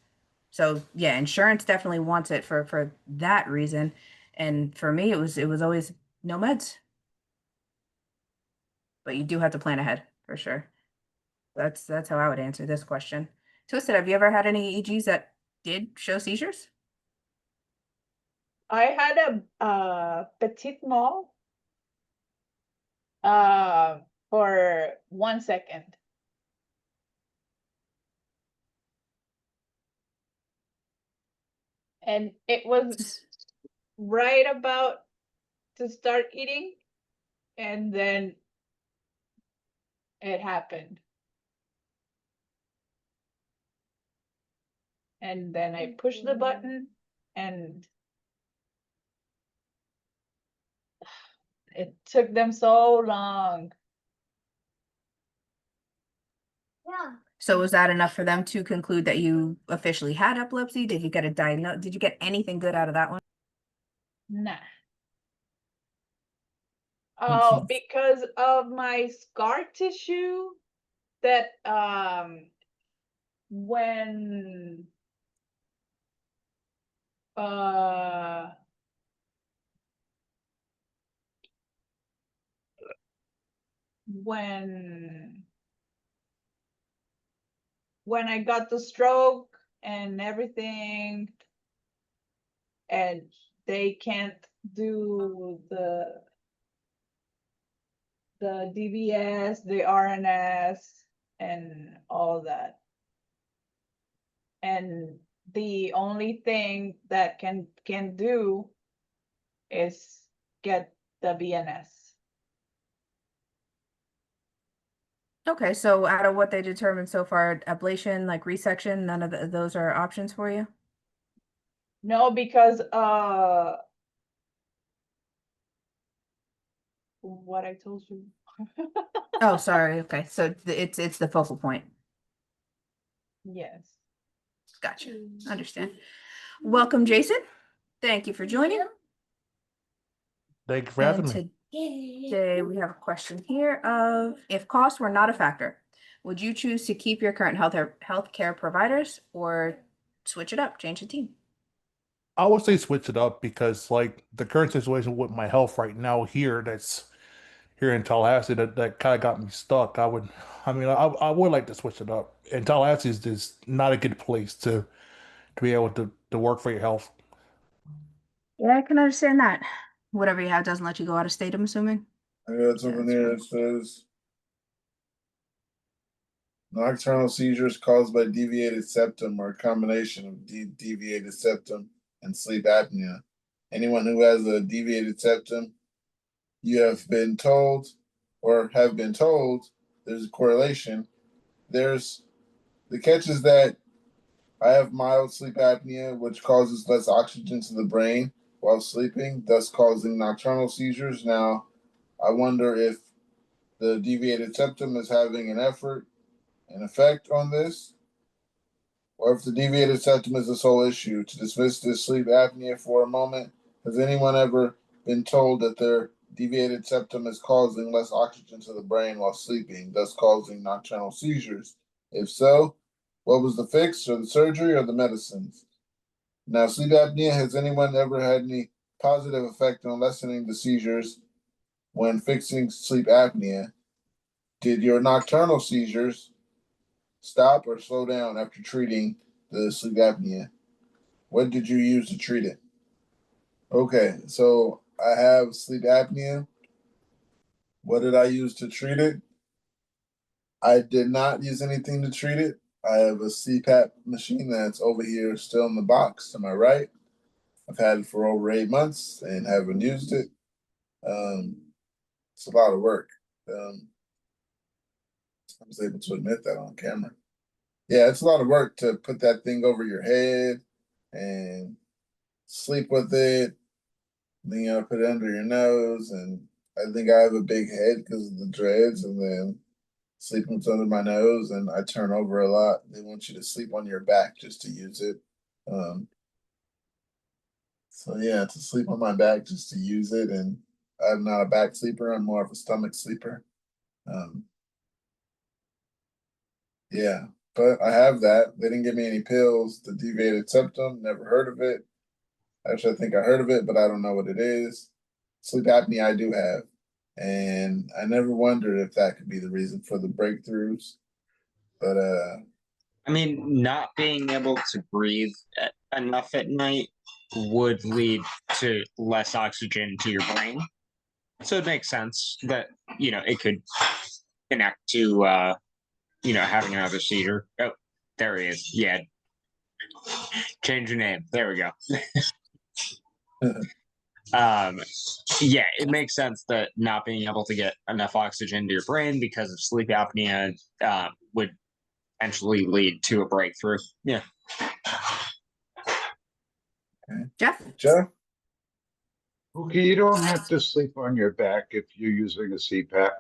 So yeah, insurance definitely wants it for that reason. And for me, it was always no meds. But you do have to plan ahead for sure. That's how I would answer this question. Twisted, have you ever had any EEGs that did show seizures? I had a petit mal for 1 second. And it was right about to start eating, and then it happened. And then I pushed the button, and it took them so long. So was that enough for them to conclude that you officially had epilepsy? Did you get a diagnosis? Did you get anything good out of that one? Nah. Oh, because of my scar tissue that when uh when I got the stroke and everything, and they can't do the DBS, the RNS, and all that. And the only thing that can do is get the BNS. Okay, so out of what they determined so far, ablation, like resection, none of those are options for you? No, because what I told you. Oh, sorry. Okay, so it's the focal point. Yes. Gotcha. Understand. Welcome, Jason. Thank you for joining. Thank you for And having me. today we have a question here of if costs were not a factor, would you choose to keep your current healthcare providers or switch it up, change the team? I would say switch it up because like the current situation with my health right now that's here in Tallahassee that kind of got me stuck. I would like to switch it up. And Tallahassee is just not a good place to be able to work for your health. Yeah, I can understand that. Whatever you have doesn't let you go out of state, I'm assuming. I got something here that says nocturnal seizures caused by deviated septum or a combination of deviated septum and sleep apnea. Anyone who has a deviated septum, you have been told or have been told there's a correlation. There's The catch is that I have mild sleep apnea, which causes less oxygen to the brain while sleeping, thus causing nocturnal seizures. Now, I wonder if the deviated septum is having an effect on this, or if the deviated septum is the sole issue. To dismiss this sleep apnea for a moment, has anyone ever been told that their deviated septum is causing less oxygen to the brain while sleeping, thus causing nocturnal seizures? If so, what was the fix, or the surgery, or the medicines? Now, sleep apnea, has anyone ever had any positive effect on lessening the seizures when fixing sleep apnea? Did your nocturnal seizures stop or slow down after treating the sleep apnea? What did you use to treat it? Okay, so I have sleep apnea. What did I use to treat it? I did not use anything to treat it. I have a CPAP machine that's over here still in the box to my right. I've had it for over 8 months and haven't used it. It's a lot of work. I was able to admit that on camera. Yeah, it's a lot of work to put that thing over your head and sleep with it. Then you put it under your nose, and I think I have a big head because of the dreads, and then sleeping under my nose, and I turn over a lot. They want you to sleep on your back just to use it. So yeah, to sleep on my back just to use it, and I'm not a back sleeper. I'm more of a stomach sleeper. Yeah, but I have that. They didn't give me any pills. The deviated septum, never heard of it. Actually, I think I heard of it, but I don't know what it is. Sleep apnea, I do have. And I never wondered if that could be the reason for the breakthroughs. But I mean, not being able to breathe enough at night would lead to less oxygen to your brain. So it makes sense that, it could connect to, having another seizure. Oh, there he is. Yeah. Change your name. There we go. Yeah, it makes sense that not being able to get enough oxygen to your brain because of sleep apnea would eventually lead to a breakthrough. Yeah. Jeff? Jeff? Okay, you don't have to sleep on your back if you're using a CPAP.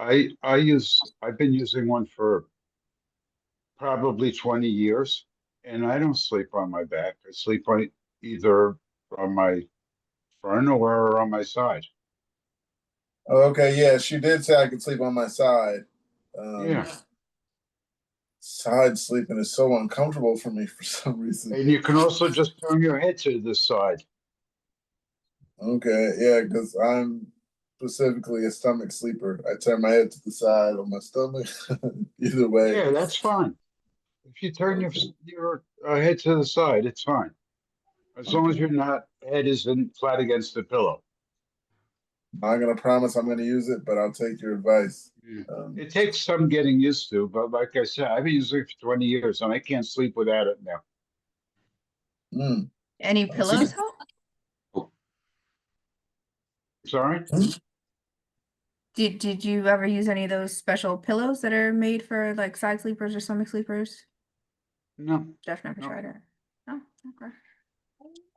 I've been using one for probably 20 years, and I don't sleep on my back. I sleep on either on my front or on my side. Okay, yeah, she did say I could sleep on my side. Yeah. Side sleeping is so uncomfortable for me for some reason. And you can also just turn your head to the side. Okay, yeah, because I'm specifically a stomach sleeper. I turn my head to the side on my stomach. Either way. Yeah, that's fine. If you turn your head to the side, it's fine. As long as your head isn't flat against the pillow. I'm not gonna promise I'm gonna use it, but I'll take your advice. Yeah. It takes some getting used to, but like I said, I've been using it for 20 years and I can't sleep without it now. Any pillows help? Sorry? Did you ever use any of those special pillows that are made for like side sleepers or stomach sleepers? No. Jeff never tried it. Oh, okay.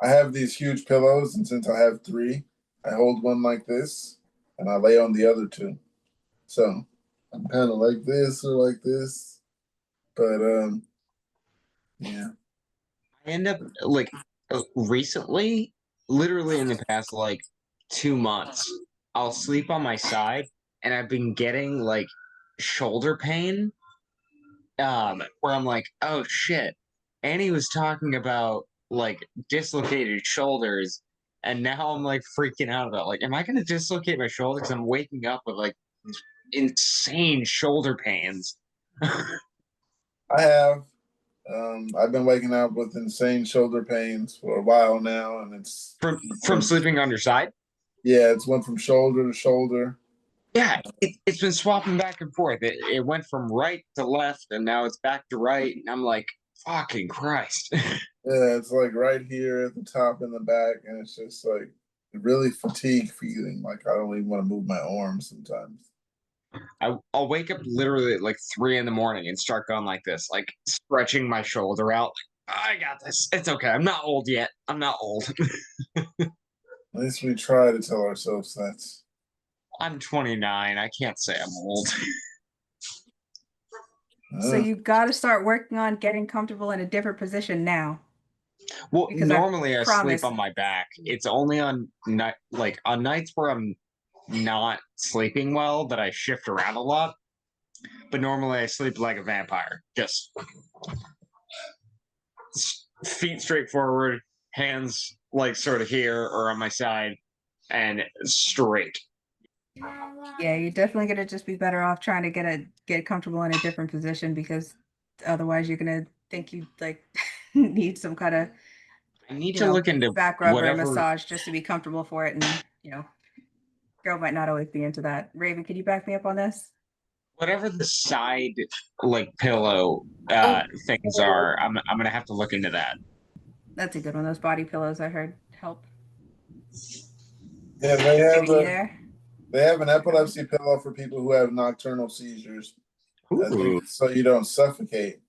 I have these huge pillows, and since I have three, I hold one like this, and I lay on the other two. So I'm kind of like this or like this, but yeah. I end up recently, literally in the past 2 months, I'll sleep on my side, and I've been getting shoulder pain. Where I'm like, oh shit. Annie was talking about dislocated shoulders, and now I'm freaking out about am I gonna dislocate my shoulder? Because I'm waking up with these insane shoulder pains. I have. I've been waking up with insane shoulder pains for a while now, and it's from sleeping on your side. Yeah, it's went from shoulder to shoulder. Yeah, it's been swapping back and forth. It went from right to left, and now it's back to right. And I'm like, fucking Christ. Yeah, it's right here at the top and the back, and it's just really fatigue feeling. I don't even want to move my arms sometimes. I'll wake up literally at like 3 in the morning and start going like this, like stretching my shoulder out. I got this. It's okay. I'm not old yet. I'm not old. At least we try to tell ourselves that. I'm 29. I can't say I'm old. So Uh, you got to start working on getting comfortable in a different position now. Well, Because I normally I sleep promise- on my back. It's only on night like on nights where I'm not sleeping well that I shift around a lot. But normally I sleep like a vampire. Just feet straight forward, hands like sort of here or on my side, and straight. Yeah, you're definitely gonna just be better off trying to get comfortable in a different position because otherwise you're gonna think you like need some kind of I need to look into back rubber and whatever massage just to be comfortable for it, and girl might not always be into that. Raven, can you back me up on this? whatever the side like pillow things are. I'm gonna have to look into that. That's a good one. Those body pillows I heard help. yeah, Raven, you there? they have an epilepsy pillow for people who have nocturnal seizures. I think Ooh. so you don't suffocate.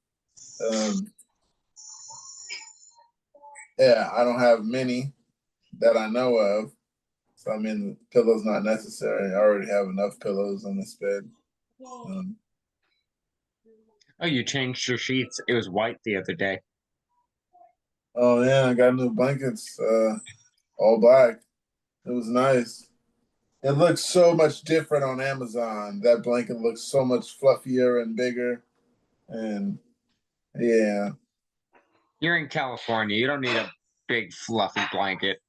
Yeah, I don't have many that I know of. So I mean, the pillow's not necessary. I already have enough pillows on this bed. Oh, you changed your sheets. It was white the other day. Oh yeah, I got new blankets, all black. It was nice. It looks so much different on Amazon. That blanket looks so much fluffier and bigger. And yeah, You're in California. You don't need a big fluffy blanket.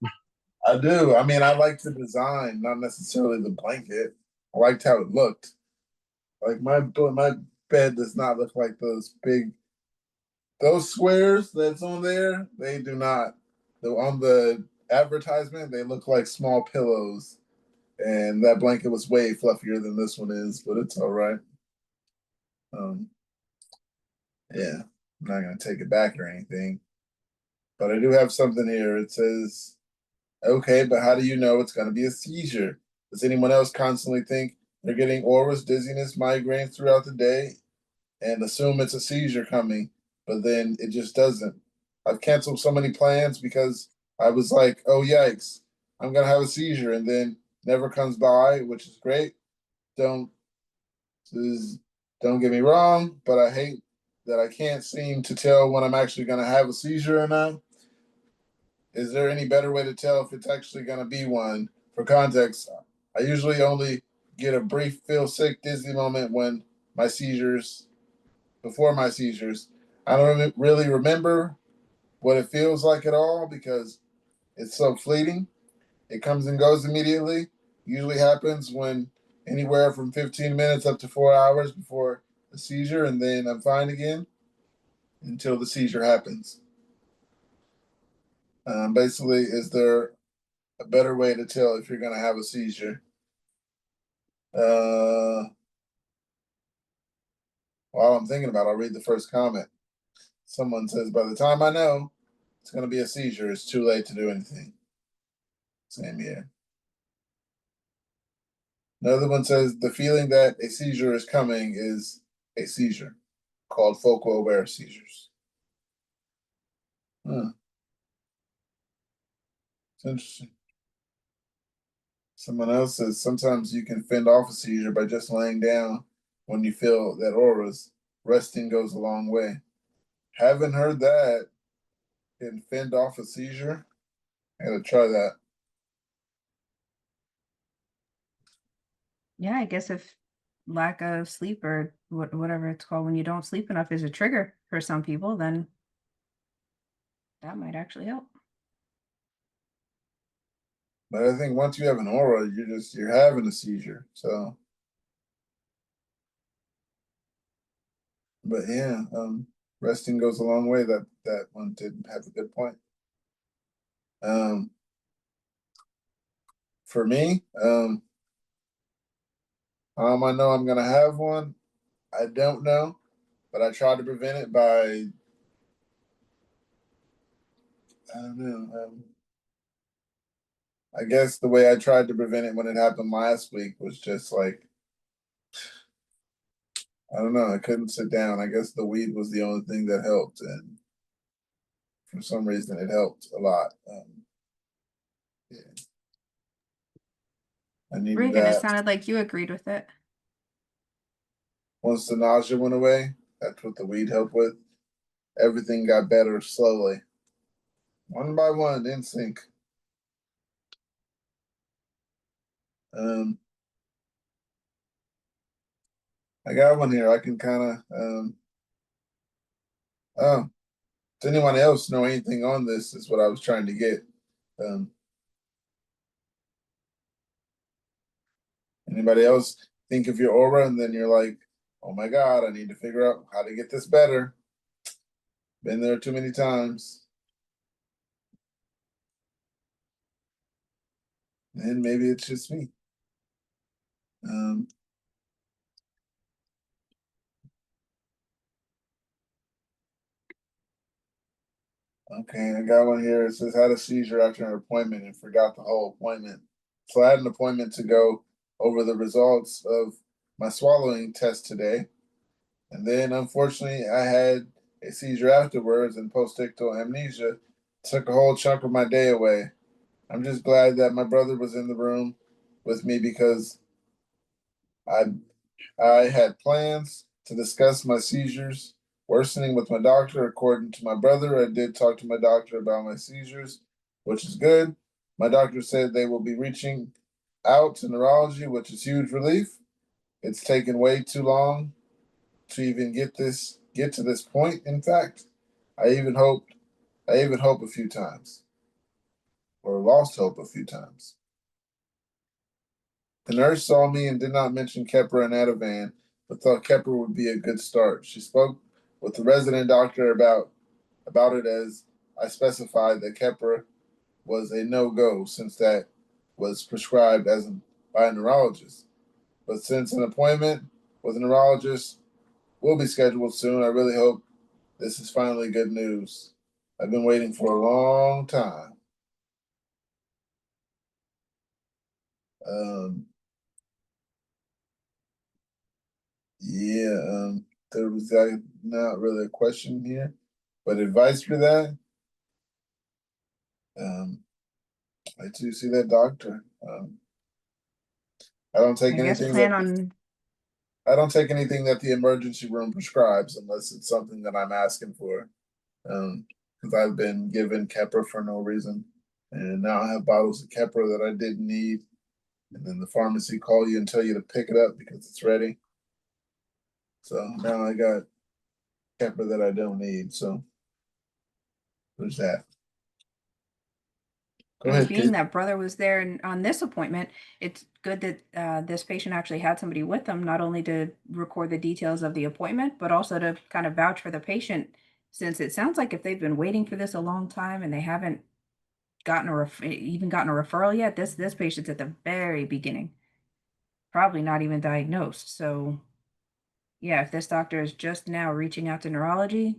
I do. I mean, I like the design, not necessarily the blanket. I liked how it looked. Like my bed does not look like those squares that's on there. They do not. On the advertisement, they look like small pillows, and that blanket was way fluffier than this one is, but it's all right. Yeah, I'm not gonna take it back or anything, but I do have something here. It says, "Okay, but how do you know it's gonna be a seizure? Does anyone else constantly think they're getting auras, dizziness, migraines throughout the day, and assume it's a seizure coming, but then it just doesn't? I've canceled so many plans because I was like, oh yikes, I'm gonna have a seizure, and then never comes by, which is great. Don't don't get me wrong, but I hate that I can't seem to tell when I'm actually gonna have a seizure or not. Is there any better way to tell if it's actually gonna be one? For context, I usually only get a brief feel sick, dizzy moment when my seizures before my seizures. I don't really remember what it feels like at all because it's so fleeting. It comes and goes immediately. Usually happens when anywhere from 15 minutes up to 4 hours before the seizure, and then I'm fine again until the seizure happens. Basically, is there a better way to tell if you're going to have a seizure? While I'm thinking about it, I'll read the first comment. Someone says, by the time I know it's going to be a seizure, it's too late to do anything. Same here. Another one says, the feeling that a seizure is coming is a seizure, called focal aware seizures. It's interesting. Someone else says, sometimes you can fend off a seizure by just laying down when you feel that auras. Resting goes a long way. Haven't heard that. Can fend off a seizure. I gotta try that. Yeah, I guess if lack of sleep or whatever it's called when you don't sleep enough is a trigger for some people, then that might actually help. But I think once you have an aura, you're having a seizure. So, but yeah, resting goes a long way. That one did have a good point. For me, I know I'm gonna have one. I don't know, but I tried to prevent it by I don't know. I guess the way I tried to prevent it when it happened last week was just like I don't know. I couldn't sit down. I guess the weed was the only thing that helped, and for some reason, it helped a lot. Yeah. I needed Reagan, it that. sounded like you agreed with it. Once the nausea went away, that's what the weed helped with. Everything got better slowly, one by one, in sync. I got one here. I can kind of. Oh, does anyone else know anything on this? Is what I was trying to get. Anybody else think of your aura and then you're like, oh my God, I need to figure out how to get this better. Been there too many times. And maybe it's just me. Okay, I got one here. It says had a seizure after an appointment and forgot the whole appointment. So I had an appointment to go over the results of my swallowing test today. And then unfortunately I had a seizure afterwards and postictal amnesia took a whole chunk of my day away. I'm just glad that my brother was in the room with me because I I had plans to discuss my seizures worsening with my doctor. According to my brother, I did talk to my doctor about my seizures, which is good. My doctor said they will be reaching out to neurology, which is huge relief. It's taken way too long to even get to this point. In fact, I even hope a few times, or lost hope a few times. The nurse saw me and did not mention Keppra and Ativan, but thought Keppra would be a good start. She spoke with the resident doctor about it as I specified that Keppra was a no-go since that was prescribed by a neurologist. But since an appointment with a neurologist will be scheduled soon, I really hope this is finally good news. I've been waiting for a long time. Yeah, there was not really a question here, but advice for that. I do see that doctor. I don't take I guess anything plan on I don't take anything that the emergency room prescribes unless it's something that I'm asking for. Because I've been given Keppra for no reason, and now I have bottles of Keppra that I didn't need, and then the pharmacy call you and tell you to pick it up because it's ready. So now I got Keppra that I don't need. So there's that. Go and ahead, being Kate. that brother was there and on this appointment, it's good that this patient actually had somebody with them, not only to record the details of the appointment, but also to kind of vouch for the patient, since it sounds like if they've been waiting for this a long time and they haven't even gotten a referral yet, this patient's at the very beginning, probably not even diagnosed. So yeah, if this doctor is just now reaching out to neurology,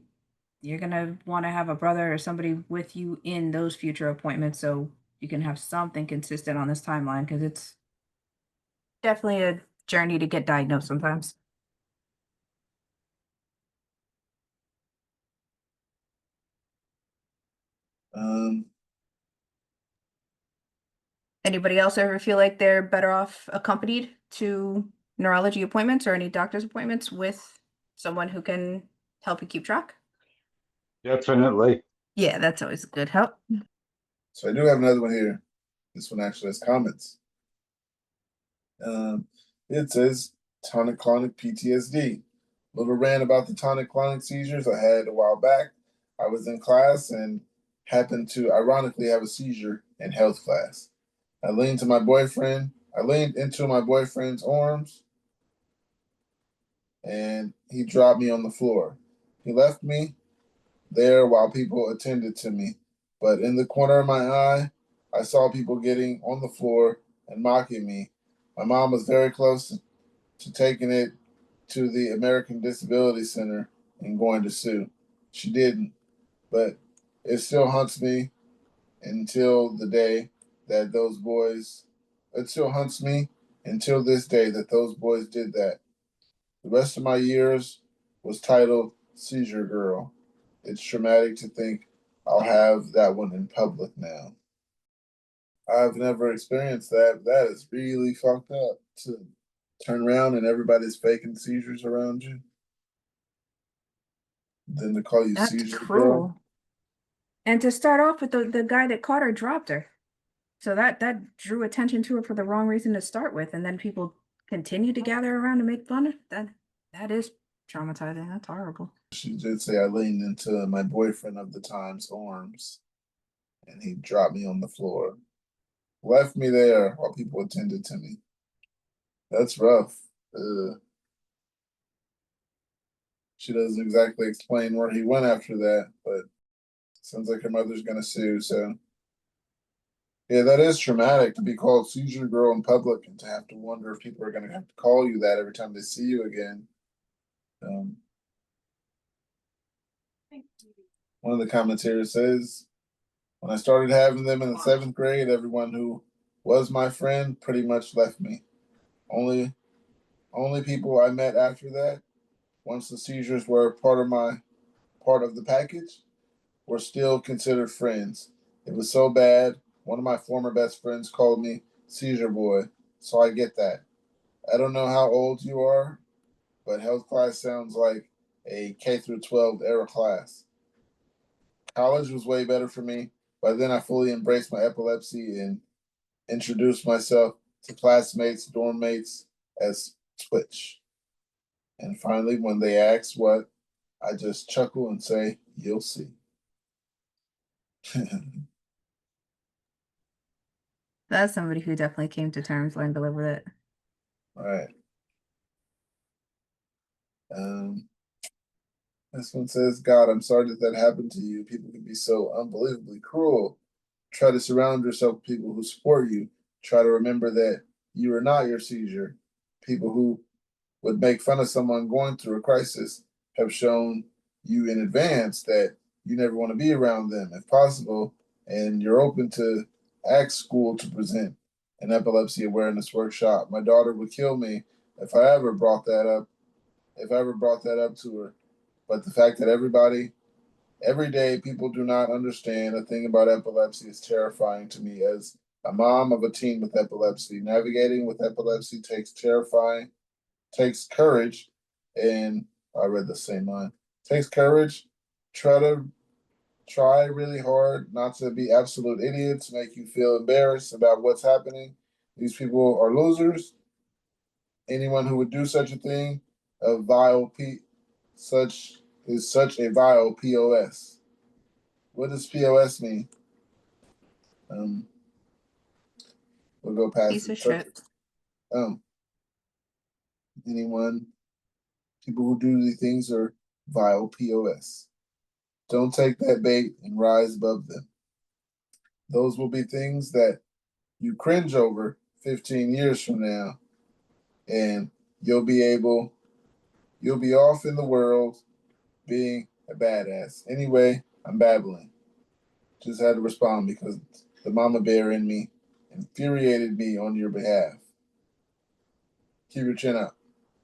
you're gonna want to have a brother or somebody with you in those future appointments so you can have something consistent on this timeline, because it's definitely a journey to get diagnosed sometimes. Um, Anybody else ever feel like they're better off accompanied to neurology appointments or any doctor's appointments with someone who can help you keep track? Definitely. Yeah, that's always a good help. so I do have another one here. This one actually has comments. It says tonic-clonic PTSD. Little rant about the tonic-clonic seizures I had a while back. I was in class and happened to ironically have a seizure in health class. I leaned into my boyfriend's arms and he dropped me on the floor. He left me there while people attended to me. But in the corner of my eye, I saw people getting on the floor and mocking me. My mom was very close to taking it to the American Disability Center and going to sue. She didn't, but it still haunts me until the day that those boys, it still haunts me until this day that those boys did that. The rest of my years was titled Seizure Girl. It's traumatic to think I'll have that one in public now. I've never experienced that. That is really fucked up to turn around and everybody's faking seizures around you. Then to call you That's Seizure Girl. cruel. And to start off with, the guy that caught her dropped her. So that drew attention to her for the wrong reason to start with. And then people continue to gather around to make fun of that is traumatizing. That's horrible. She did say I leaned into my boyfriend of the time's arms and he dropped me on the floor. Left me there while people attended to me. That's rough. She doesn't exactly explain where he went after that, but sounds like her mother's gonna sue. So, yeah, that is traumatic to be called Seizure Girl in public and to have to wonder if people are gonna have to call you that every time they see you again. One of the commentators says, when I started having them in the 7th grade, everyone who was my friend pretty much left me. Only people I met after that, once the seizures were part of the package, were still considered friends. It was so bad, one of my former best friends called me Seizure Boy, so I get that. I don't know how old you are, but health class sounds like a K through 12 era class. College was way better for me. By then, I fully embraced my epilepsy and introduced myself to classmates, dorm mates as Twitch. And finally, when they ask what, I just chuckle and say, "You'll see." That's somebody who definitely came to terms, learned to live with it. Right. This one says, God, I'm sorry that happened to you. People can be so unbelievably cruel. Try to surround yourself with people who support you. Try to remember that you are not your seizure. People who would make fun of someone going through a crisis have shown you in advance that you never want to be around them if possible, and you're open to ask school to present an epilepsy awareness workshop. My daughter would kill me if I ever brought that up, to her. But the fact that every day, people do not understand a thing about epilepsy is terrifying to me. As a mom of a teen with epilepsy, navigating with epilepsy takes courage, and I read the same line. Takes courage. Try really hard not to be absolute idiots, make you feel embarrassed about what's happening. These people are losers. Anyone who would do such a thing, a vile such is such a vile POS. What does POS mean? We'll go past Piece it. of shit. Anyone, people who do these things are vile POS. Don't take that bait and rise above them. Those will be things that you cringe over 15 years from now, and you'll be off in the world being a badass. Anyway, I'm babbling. Just had to respond because the mama bear in me infuriated me on your behalf. Keep your chin up.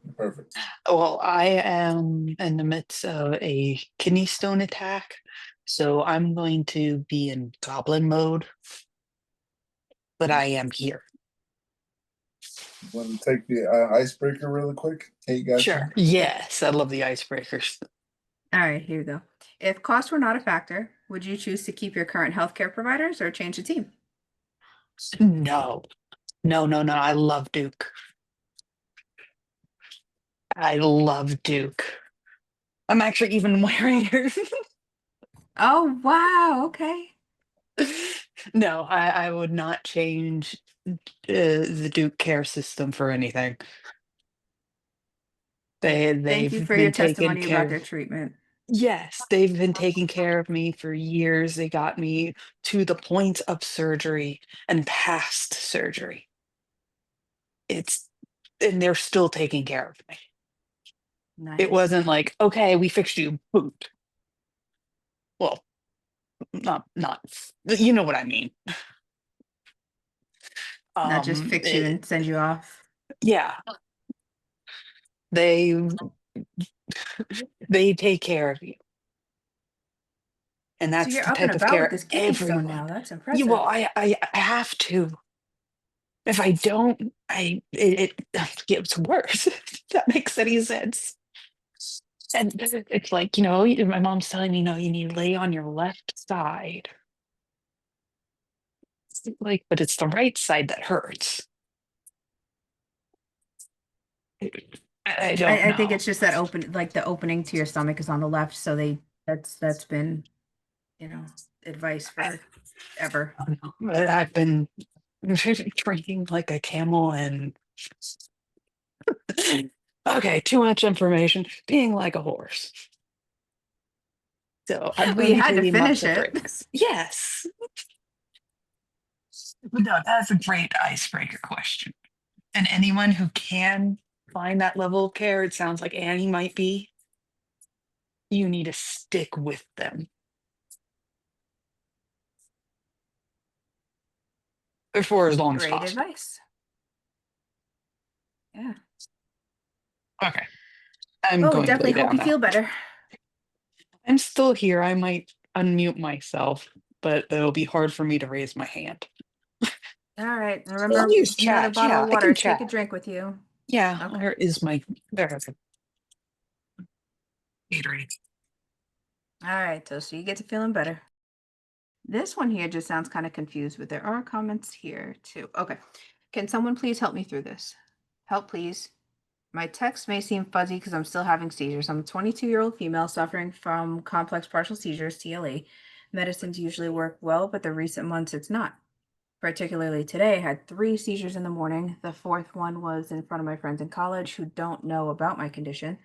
You're perfect. Well, I am in the midst of a kidney stone attack, so I'm going to be in goblin mode, but I am here. You want to take the icebreaker really quick? Kate got you? Sure. Yes, I love the icebreakers. All right, here we go. If costs were not a factor, would you choose to keep your current healthcare providers or change the team? No, no. I love Duke. I love Duke. I'm actually even wearing her. Oh, wow. Okay. No, I would not change the Duke care system for anything. Thank you They've for your been taking testimony about care. their treatment. Yes, they've been taking care of me for years. They got me to the point of surgery and past surgery. And they're still taking care of me. Nice. It wasn't like, okay, we fixed you, boot. Well, not, you know what I mean. Not just fix you it- and send you off. yeah. They they take care of you. And So that's you're the up and type of about with care this kidney stone everyone. now. That's Yeah, impressive. well, I have to. If I don't, it gets worse. If that makes any sense. And it's like, my mom's telling me, no, you need to lay on your left side. It's like, but it's the right side that hurts. I don't I think know. it's just that open, like the opening to your stomach is on the left, so that's been, advice for ever. I don't know. But I've been drinking like a camel and okay, too much information. Being like a horse. So I'm Well, going you to be had to taking finish muscle it. breaks. Yes. But no, that's a great icebreaker question. And anyone who can find that level of care, it sounds like Annie might be, you need to stick with them. Or for as long as Great possible. advice. Yeah. Okay. I'm Well, we going to lay definitely hope down you now. feel better. I'm still here. I might unmute myself, but it'll be hard for me to raise my hand. All right. And I'll remember, use another chat. bottle Yeah, of I can water. Take a chat. drink with you. Yeah, Okay. where is my there's a Gatorade. All right, so you get to feeling better. This one here just sounds kind of confused, but there are comments here too. Okay. Can someone please help me through this? Help, please. My text may seem fuzzy because I'm still having seizures. I'm a 22-year-old female suffering from complex partial seizures, TLE. Medicines usually work well, but the recent months it's not. Particularly today, I had 3 seizures in the morning. The 4th one was in front of my friends in college who don't know about my condition.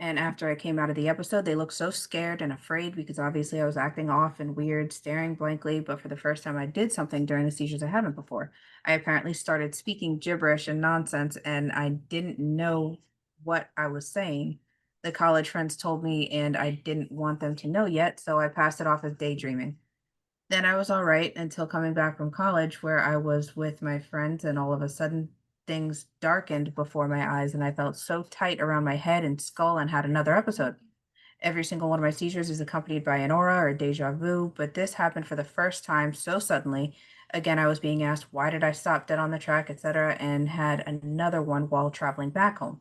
And after I came out of the episode, they looked so scared and afraid because obviously I was acting off and weird, staring blankly. But for the first time, I did something during the seizures I haven't before. I apparently started speaking gibberish and nonsense, and I didn't know what I was saying. The college friends told me, and I didn't want them to know yet, so I passed it off as daydreaming. Then I was all right until coming back from college, where I was with my friends, and all of a sudden things darkened before my eyes, and I felt so tight around my head and skull and had another episode. Every single one of my seizures is accompanied by an aura or deja vu, but this happened for the first time so suddenly. Again, I was being asked, why did I stop dead on the track, etc., and had another one while traveling back home.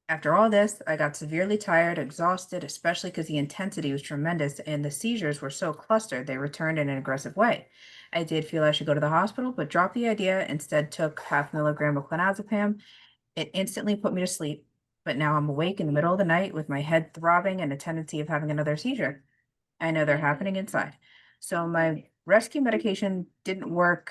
After all this, I got severely tired, exhausted, especially because the intensity was tremendous and the seizures were so clustered they returned in an aggressive way. I did feel I should go to the hospital, but dropped the idea, instead took half milligram of clonazepam. It instantly put me to sleep, but now I'm awake in the middle of the night with my head throbbing and a tendency of having another seizure. I know they're happening inside. So my rescue medication didn't work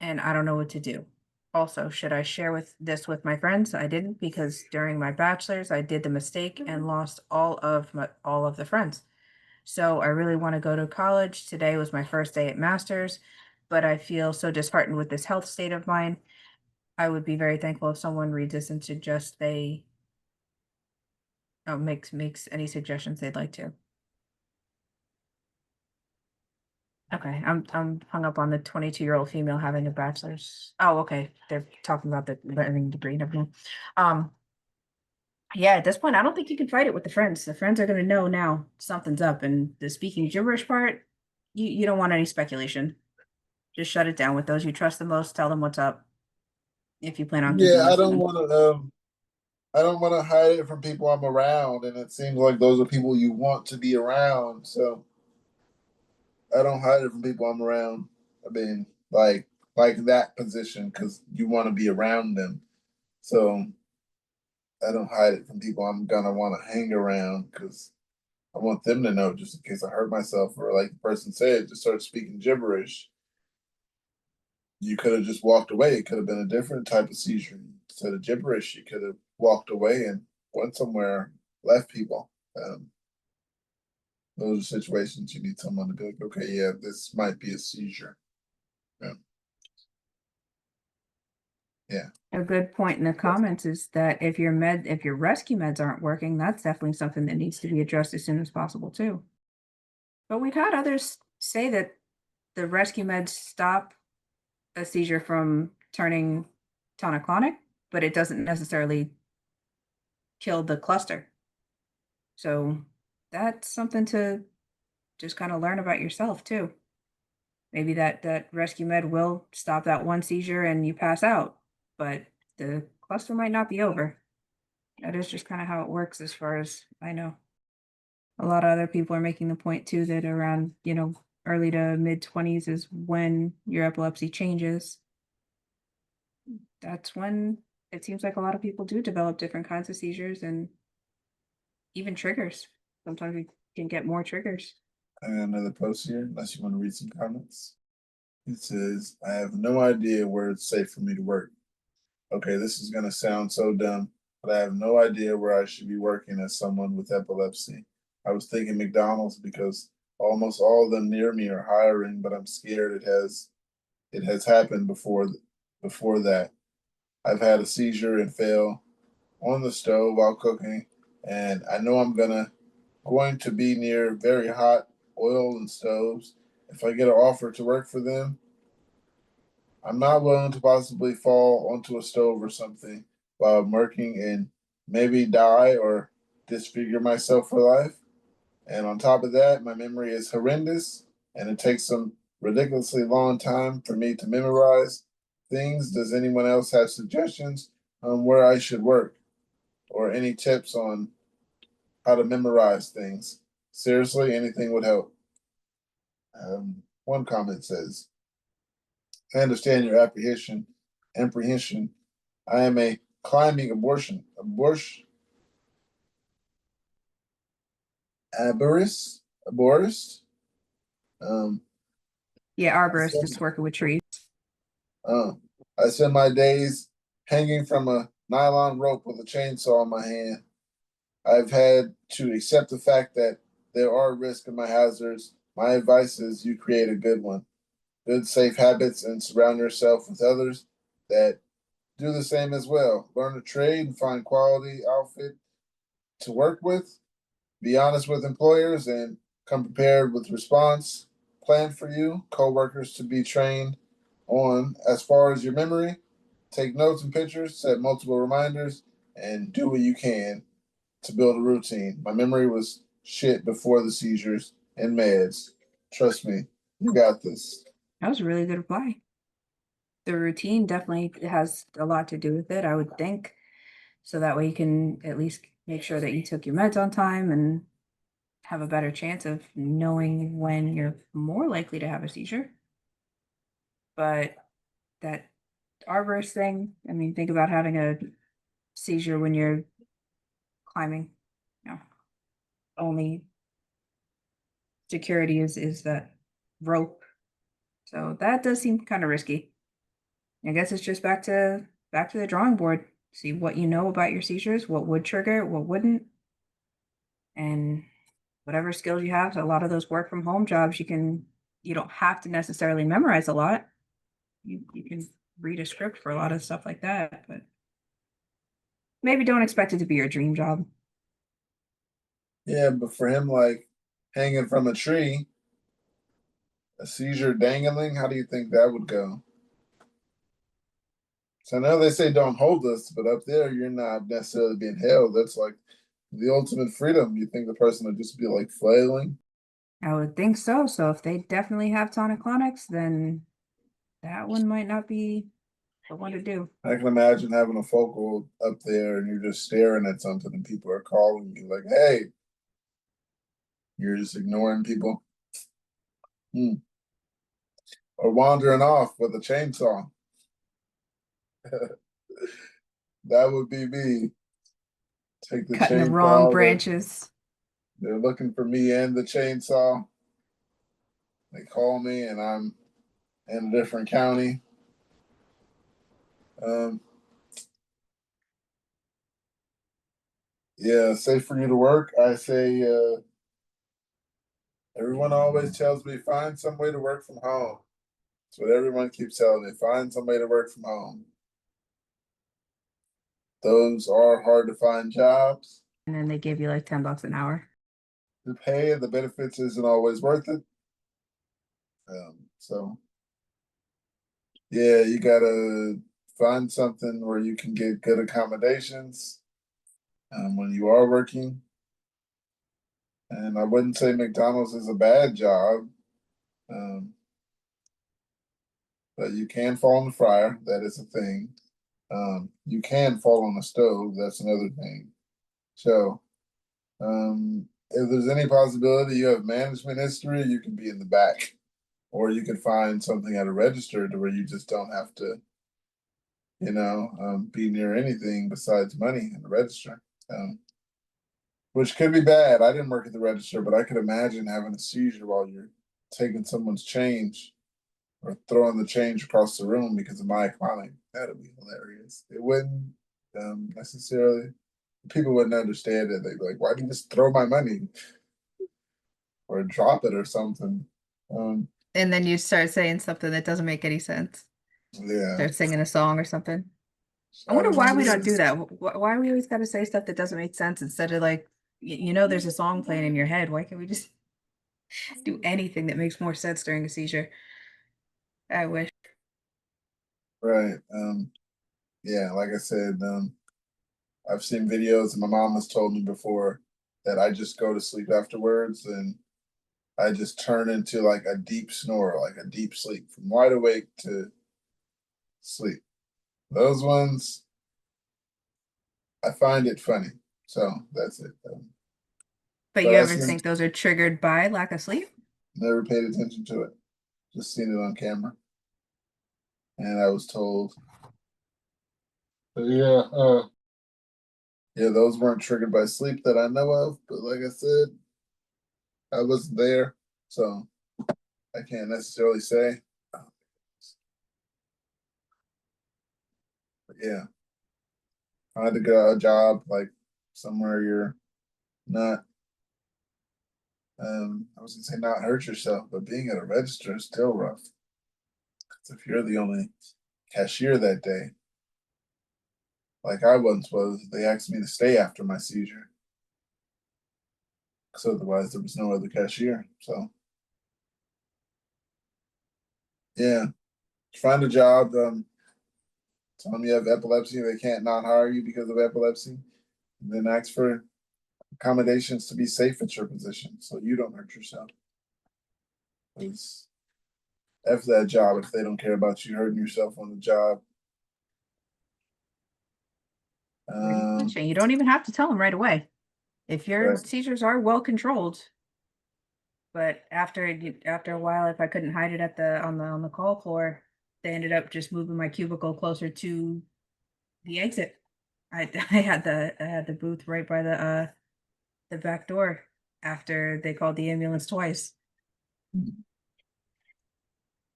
and I don't know what to do. Also, should I share this with my friends? I didn't, because during my bachelor's I did the mistake and lost all of the friends. So I really want to go to college. Today was my first day at master's, but I feel so disheartened with this health state of mine. I would be very thankful if someone reads this and suggests they makes any suggestions they'd like to. Okay, I'm hung up on the 22-year-old female having a bachelor's. Oh, okay. They're talking about the learning degree. Never mind. Um, yeah, at this point, I don't think you can fight it with the friends. The friends are gonna know now something's up, and the speaking gibberish part, you don't want any speculation. Just shut it down with those you trust the most. Tell them what's up if you plan on Yeah, keeping I this don't in. want to. I don't want to hide it from people I'm around, and it seems like those are people you want to be around. So I don't hide it from people I'm around. I mean, like that position because you want to be around them. So I don't hide it from people I'm gonna want to hang around because I want them to know just in case I hurt myself or like the person said, just start speaking gibberish. You could have just walked away. It could have been a different type of seizure. Instead of gibberish, you could have walked away and went somewhere, left people. Those are situations you need someone to be like, okay, yeah, this might be a seizure. Yeah. Yeah. A good point in the comments is that if your rescue meds aren't working, that's definitely something that needs to be addressed as soon as possible too. But we've had others say that the rescue meds stop a seizure from turning tonic-clonic, but it doesn't necessarily killed the cluster. So that's something to just kind of learn about yourself too. Maybe that rescue med will stop that one seizure and you pass out, but the cluster might not be over. That is just kind of how it works as far as I know. A lot of other people are making the point too that around, early to mid 20s is when your epilepsy changes. That's when it seems like a lot of people do develop different kinds of seizures and even triggers. Sometimes we can get more triggers. I got another post here, unless you want to read some comments. It says, I have no idea where it's safe for me to work. Okay, this is going to sound so dumb, but I have no idea where I should be working as someone with epilepsy. I was thinking McDonald's because almost all of them near me are hiring, but I'm scared it has happened before that. I've had a seizure and fell on the stove while cooking, and I know I'm going to be near very hot oil and stoves. If I get an offer to work for them, I'm not willing to possibly fall onto a stove or something while I'm working and maybe die or disfigure myself for life. And on top of that, my memory is horrendous and it takes some ridiculously long time for me to memorize things. Does anyone else have suggestions on where I should work or any tips on how to memorize things? Seriously, anything would help. One comment says, I understand your apprehension. I am a climbing arborist. Yeah, arborist is working with trees. I spend my days hanging from a nylon rope with a chainsaw in my hand. I've had to accept the fact that there are risks in my hazards. My advice is you create a good one. Good, safe habits and surround yourself with others that do the same as well. Learn a trade and find quality outfit to work with. Be honest with employers and come prepared with response plan for you, coworkers to be trained on. As far as your memory, take notes and pictures, set multiple reminders, and do what you can to build a routine. My memory was shit before the seizures and meds. Trust me, you got this. That was a really good reply. The routine definitely has a lot to do with it, I would think. So that way you can at least make sure that you took your meds on time and have a better chance of knowing when you're more likely to have a seizure. But that arborist thing, I mean, think about having a seizure when you're climbing. Only security is that rope. So that does seem kind of risky. I guess it's just back to the drawing board. See what you know about your seizures, what would trigger it, what wouldn't. And whatever skills you have, so a lot of those work from home jobs, you don't have to necessarily memorize a lot. You can read a script for a lot of stuff like that, but maybe don't expect it to be your dream job. Yeah, but for him, like hanging from a tree, a seizure dangling, how do you think that would go? So I know they say don't hold us, but up there you're not necessarily being held. That's like the ultimate freedom. You think the person would just be like flailing? I would think so. So if they definitely have tonic-clonics, then that one might not be the one to do. I can imagine having a focal up there and you're just staring at something and people are calling you like, hey, you're just ignoring people. Or wandering off with a chainsaw. That would be me. Take the Cutting the wrong chainsaw. branches. They're looking for me and the chainsaw. They call me and I'm in a different county. Yeah, safe for you to work. I say everyone always tells me find some way to work from home. That's what everyone keeps telling me. Find some way to work from home. Those are hard to find jobs. And then they give you like $10 an hour. The pay and the benefits isn't always worth it. So yeah, you gotta find something where you can get good accommodations. when you are working. And I wouldn't say McDonald's is a bad job. Um, but you can fall in the fryer. That is a thing. You can fall on the stove. That's another thing. So, if there's any possibility you have management history, you can be in the back, or you could find something at a register to where you just don't have to, be near anything besides money in the register. Which could be bad. I didn't work at the register, but I could imagine having a seizure while you're taking someone's change or throwing the change across the room because of my economy. That'd be hilarious. It wouldn't necessarily, people wouldn't understand it. They'd be like, why do you just throw my money or drop it or something? And then you start saying something that doesn't make any sense. Yeah. Start singing a song or something. I wonder why we don't do that. Why we always got to say stuff that doesn't make sense instead of like, there's a song playing in your head. Why can't we just do anything that makes more sense during a seizure? I wish. Right. Yeah, like I said, I've seen videos and my mom has told me before that I just go to sleep afterwards and I just turn into like a deep snore, like a deep sleep from wide awake to sleep. Those ones, I find it funny. So that's it. But But you I ever seen, think those are triggered by lack of sleep? never paid attention to it. Just seen it on camera. And I was told, yeah, yeah, those weren't triggered by sleep that I know of. But like I said, I wasn't there. So I can't necessarily say. But yeah, I had to go a job like somewhere you're not. I was gonna say not hurt yourself, but being at a register is still rough. Because if you're the only cashier that day, like I once was, they asked me to stay after my seizure. Because otherwise there was no other cashier. So yeah, find a job. Tell them you have epilepsy. They can't not hire you because of epilepsy. And then ask for accommodations to be safe at your position so you don't hurt yourself. Because F that job if they don't care about you hurting yourself on the job. You don't even have to tell them right away. If your Right. seizures are well controlled, but after a while, if I couldn't hide it at the call floor, they ended up just moving my cubicle closer to the exit. I had the booth right by the back door after they called the ambulance twice.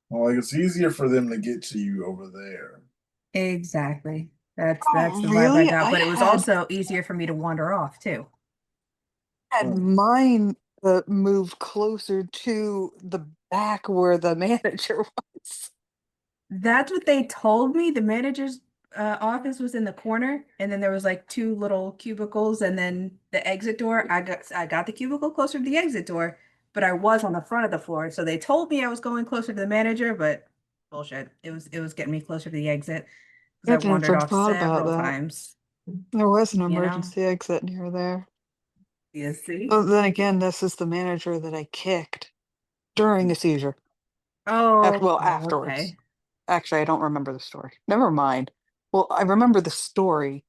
Well, like it's easier for them to get to you over there. Exactly. That's Oh, the vibe I really? got. I But it was had also easier for me to wander off too. had mine move closer to the back where the manager was. That's what they told me. The manager's office was in the corner, and then there was like two little cubicles, and then the exit door. I got the cubicle closer to the exit door, but I was on the front of the floor. So they told me I was going closer to the manager, but bullshit. It was getting me closer to the exit because I I wandered never off thought about several that. times. There was an You know? emergency exit near there. You see? Well, then again, this is the manager that I kicked during a seizure. Oh, Afterwards. okay. Actually, I don't remember the story. Never mind. Well, I remember the story.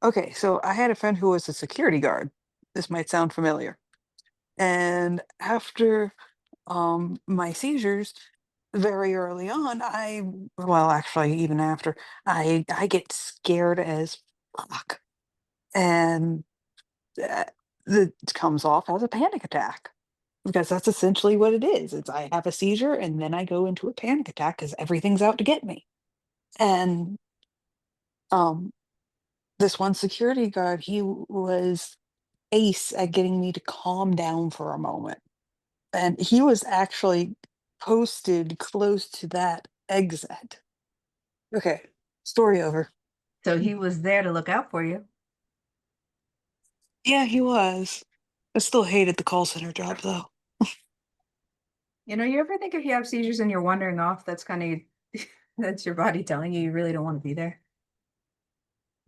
Okay, so I had a friend who was a security guard. This might sound familiar. And after my seizures, very early on, well, actually, even after, I get scared as fuck. And that it comes off as a panic attack because that's essentially what it is. It's I have a seizure and then I go into a panic attack because everything's out to get me. And um, this one security guard, he was ace at getting me to calm down for a moment. And he was actually posted close to that exit. Okay, story over. So he was there to look out for you. Yeah, he was. I still hated the call center job though. You ever think if you have seizures and you're wandering off, that's kind of that's your body telling you you really don't want to be there.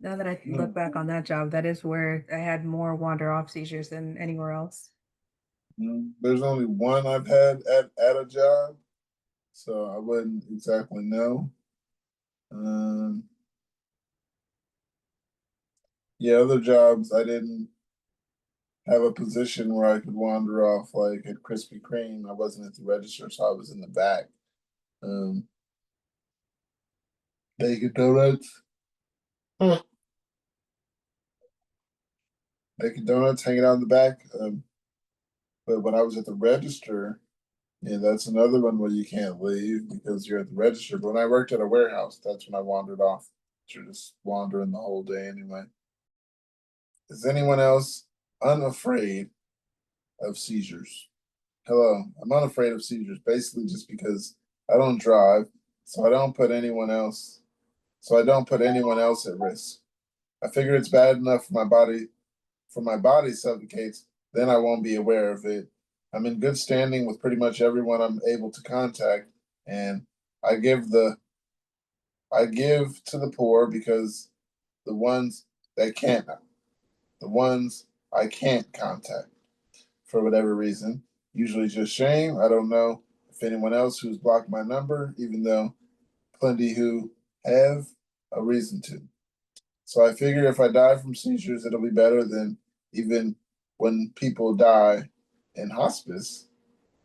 Now that I look back on that job, that is where I had more wander off seizures than anywhere else. There's only one I've had at a job, so I wouldn't exactly know. Yeah, other jobs I didn't have a position where I could wander off. Like at Krispy Kreme, I wasn't at the register, so I was in the back. Making donuts. Making donuts, hanging out in the back. But when I was at the register, yeah, that's another one where you can't leave because you're at the register. But when I worked at a warehouse, that's when I wandered off. You're just wandering the whole day anyway. Is anyone else unafraid of seizures? Hello, I'm unafraid of seizures, basically just because I don't drive, so I don't put anyone else at risk. I figure it's bad enough for my body suffocates, then I won't be aware of it. I'm in good standing with pretty much everyone I'm able to contact, and I give the I give to the poor because the ones that can't the ones I can't contact for whatever reason, usually just shame. I don't know if anyone else who's blocked my number, even though plenty who have a reason to. So I figure if I die from seizures, it'll be better than even when people die in hospice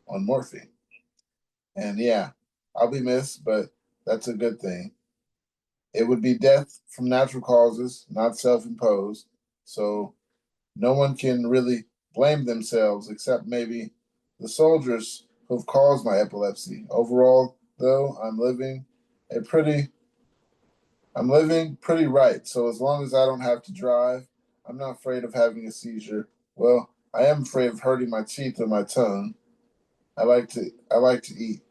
on morphine. And yeah, I'll be missed, but that's a good thing. It would be death from natural causes, not self imposed. So no one can really blame themselves except maybe the soldiers who've caused my epilepsy. Overall, though, I'm living pretty right. So as long as I don't have to drive, I'm not afraid of having a seizure. Well, I am afraid of hurting my teeth or my tongue. I like to eat.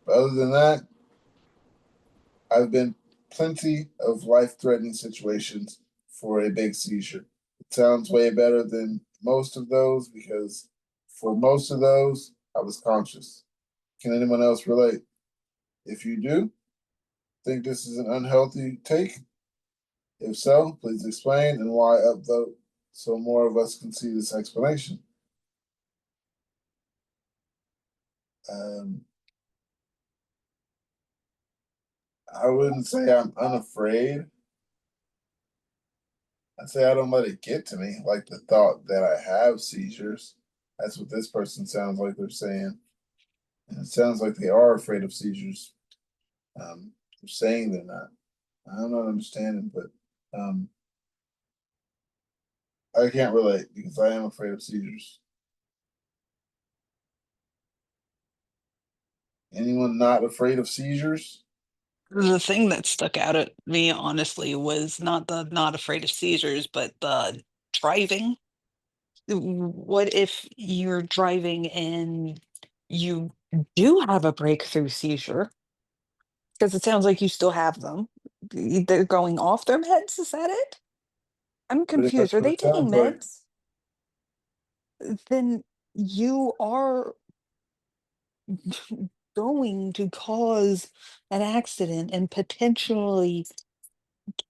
But other than that, I've been plenty of life-threatening situations for a big seizure. It sounds way better than most of those because for most of those, I was conscious. Can anyone else relate? If you do, think this is an unhealthy take? If so, please explain and why upvote so more of us can see this explanation. I wouldn't say I'm unafraid. I'd say I don't let it get to me, like the thought that I have seizures. That's what this person sounds like they're saying. And it sounds like they are afraid of seizures. They're saying they're not. I'm not understanding, but I can't relate because I am afraid of seizures. Anyone not afraid of seizures? The thing that stuck out at me, honestly, was not the not afraid of seizures, but the driving. What if you're driving and you do have a breakthrough seizure? Because it sounds like you still have them. They're going off their meds, is that it? I'm Pretty much confused. Are what they it taking sounds like. meds? Then you are going to cause an accident and potentially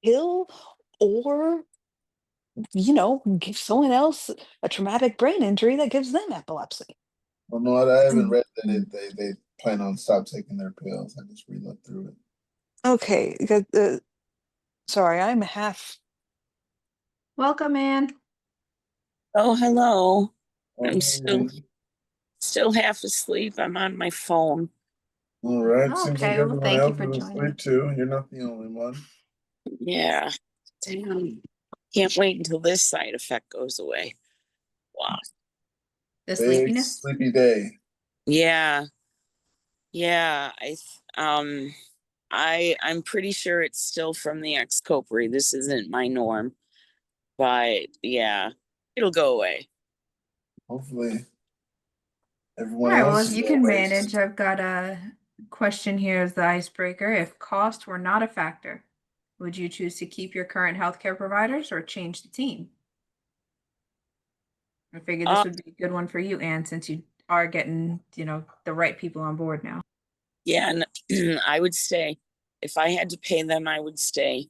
kill or, give someone else a traumatic brain injury that gives them epilepsy. Well, no, I haven't Mm, read that they plan on stop taking their pills. I just relooked through it. Okay, because, sorry, I'm half. Welcome, Anne. Oh, hello. I'm Okay. still half asleep. I'm on my phone. All right. Seems like Okay, well, everyone thank you else for is joining. asleep too. You're not the only one. Yeah. Damn. Can't wait until this side effect goes away. Wow. The Big sleepiness? sleepy day. Yeah. Yeah. I'm pretty sure it's still from the ex-copri. This isn't my norm. But yeah, it'll go away. Hopefully, All everyone right, well, else if is you can awake. manage, I've got a question here as the icebreaker. If cost were not a factor, would you choose to keep your current healthcare providers or change the team? I figured this would be a good one for you, Anne, since you are getting, the right people on board now. Yeah, and I would stay. If I had to pay them, I would stay.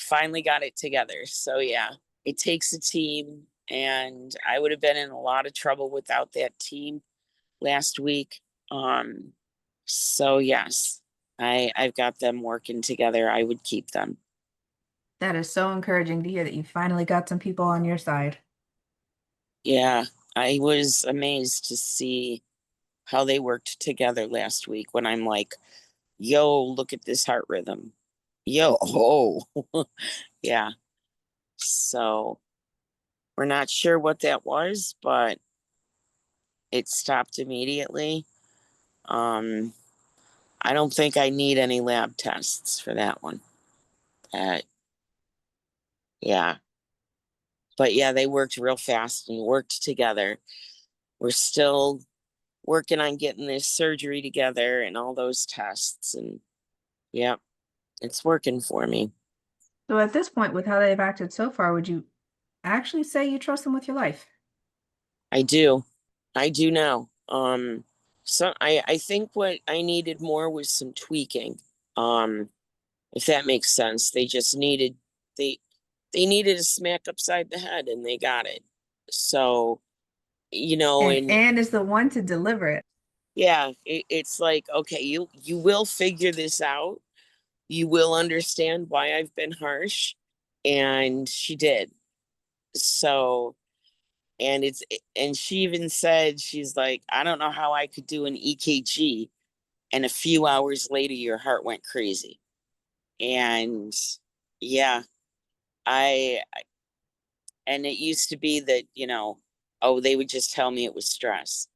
finally got it together. So yeah, it takes a team, and I would have been in a lot of trouble without that team last week. So yes, I've got them working together. I would keep them. That is so encouraging to hear that you finally got some people on your side. Yeah, I was amazed to see how they worked together last week when I'm like, yo, look at this heart rhythm. Yo, oh, yeah. So we're not sure what that was, but it stopped immediately. I don't think I need any lab tests for that one. Yeah. But yeah, they worked real fast and worked together. We're still working on getting this surgery together and all those tests. And yeah, it's working for me. So at this point, with how they've acted so far, would you actually say you trust them with your life? I do. I do now. So I think what I needed more was some tweaking. If that makes sense. They they needed a smack upside the head and they got it. So, you know, And and Anne is the one to deliver it. yeah, it's like, okay, you will figure this out. You will understand why I've been harsh. And she did. So, and she even said, she's like, I don't know how I could do an EKG and a few hours later your heart went crazy. And yeah, and it used to be that, oh, they would just tell me it was stress.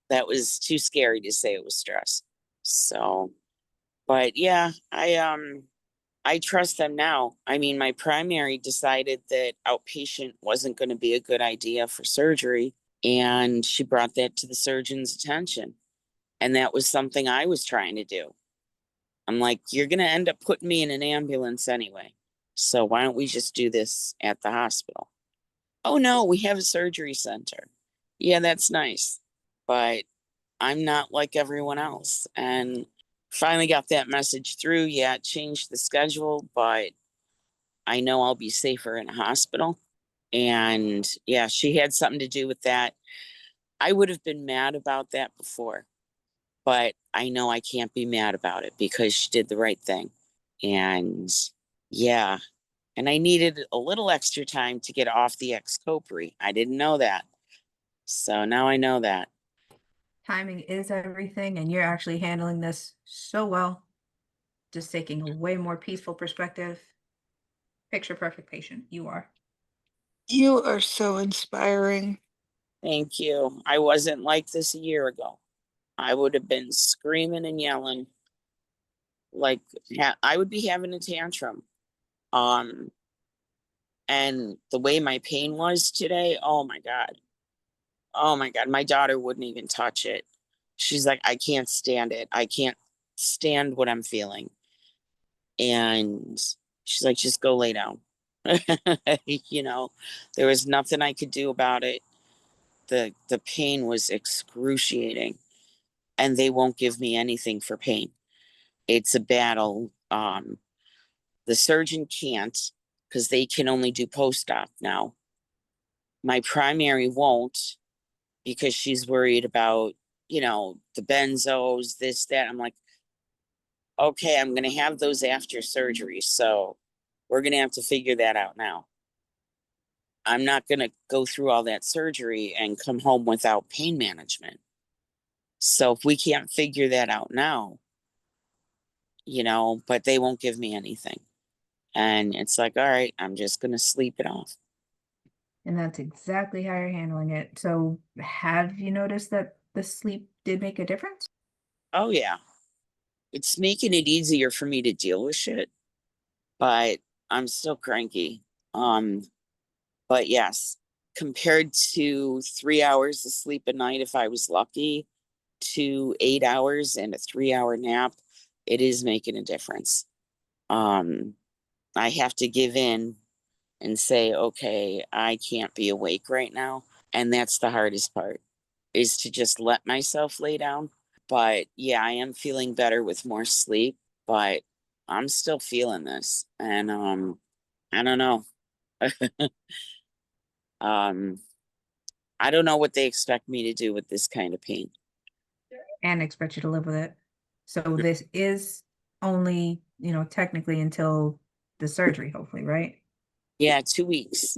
That was too scary to say it was stress. So, but yeah, I trust them now. I mean, my primary decided that outpatient wasn't going to be a good idea for surgery, and she brought that to the surgeon's attention. And that was something I was trying to do. I'm like, you're going to end up putting me in an ambulance anyway. So why don't we just do this at the hospital? Oh no, we have a surgery center. Yeah, that's nice. But I'm not like everyone else. And finally got that message through. Yeah, it changed the schedule, but I know I'll be safer in a hospital. And yeah, she had something to do with that. I would have been mad about that before, but I know I can't be mad about it because she did the right thing. And yeah, and I needed a little extra time to get off the Xcopri. I didn't know that. So now I know that. Timing is everything, and you're actually handling this so well. Just taking a way more peaceful perspective. Picture perfect patient. You are. You are so inspiring. Thank you. I wasn't like this a year ago. I would have been screaming and yelling. Like I would be having a tantrum. Um, and the way my pain was today, oh my God. Oh my God. My daughter wouldn't even touch it. She's like, I can't stand it. I can't stand what I'm feeling. And she's like, just go lay down. You know, there was nothing I could do about it. The pain was excruciating, and they won't give me anything for pain. It's a battle. The surgeon can't, because they can only do post-op now. My primary won't, because she's worried about, the benzos, this, that. I'm like, okay, I'm going to have those after surgery. So we're going to have to figure that out now. I'm not going to go through all that surgery and come home without pain management. So if we can't figure that out now, but they won't give me anything. And it's like, all right, I'm just going to sleep it off. And that's exactly how you're handling it. So have you noticed that the sleep did make a difference? Oh, yeah. It's making it easier for me to deal with shit, but I'm still cranky. But yes, compared to 3 hours of sleep a night, if I was lucky, to 8 hours and a 3 hour nap, it is making a difference. I have to give in and say, okay, I can't be awake right now. And that's the hardest part, is to just let myself lay down. But yeah, I am feeling better with more sleep, but I'm still feeling this. And I don't know. I don't know what they expect me to do with this kind of pain. And expect you to live with it. So this is only, technically until the surgery, hopefully, right? Yeah, 2 weeks.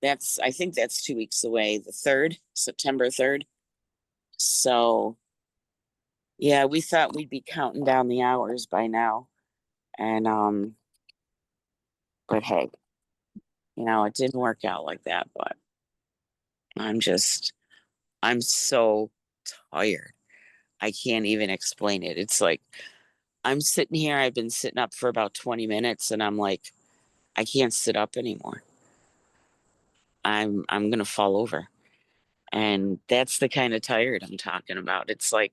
I think that's 2 weeks away, the 3rd, September 3rd. So yeah, we thought we'd be counting down the hours by now. And but hey, it didn't work out like that, but I'm so tired. I can't even explain it. It's like I'm sitting here, I've been sitting up for about 20 minutes and I'm like, I can't sit up anymore. I'm gonna fall over. And that's the kind of tired I'm talking about. It's like,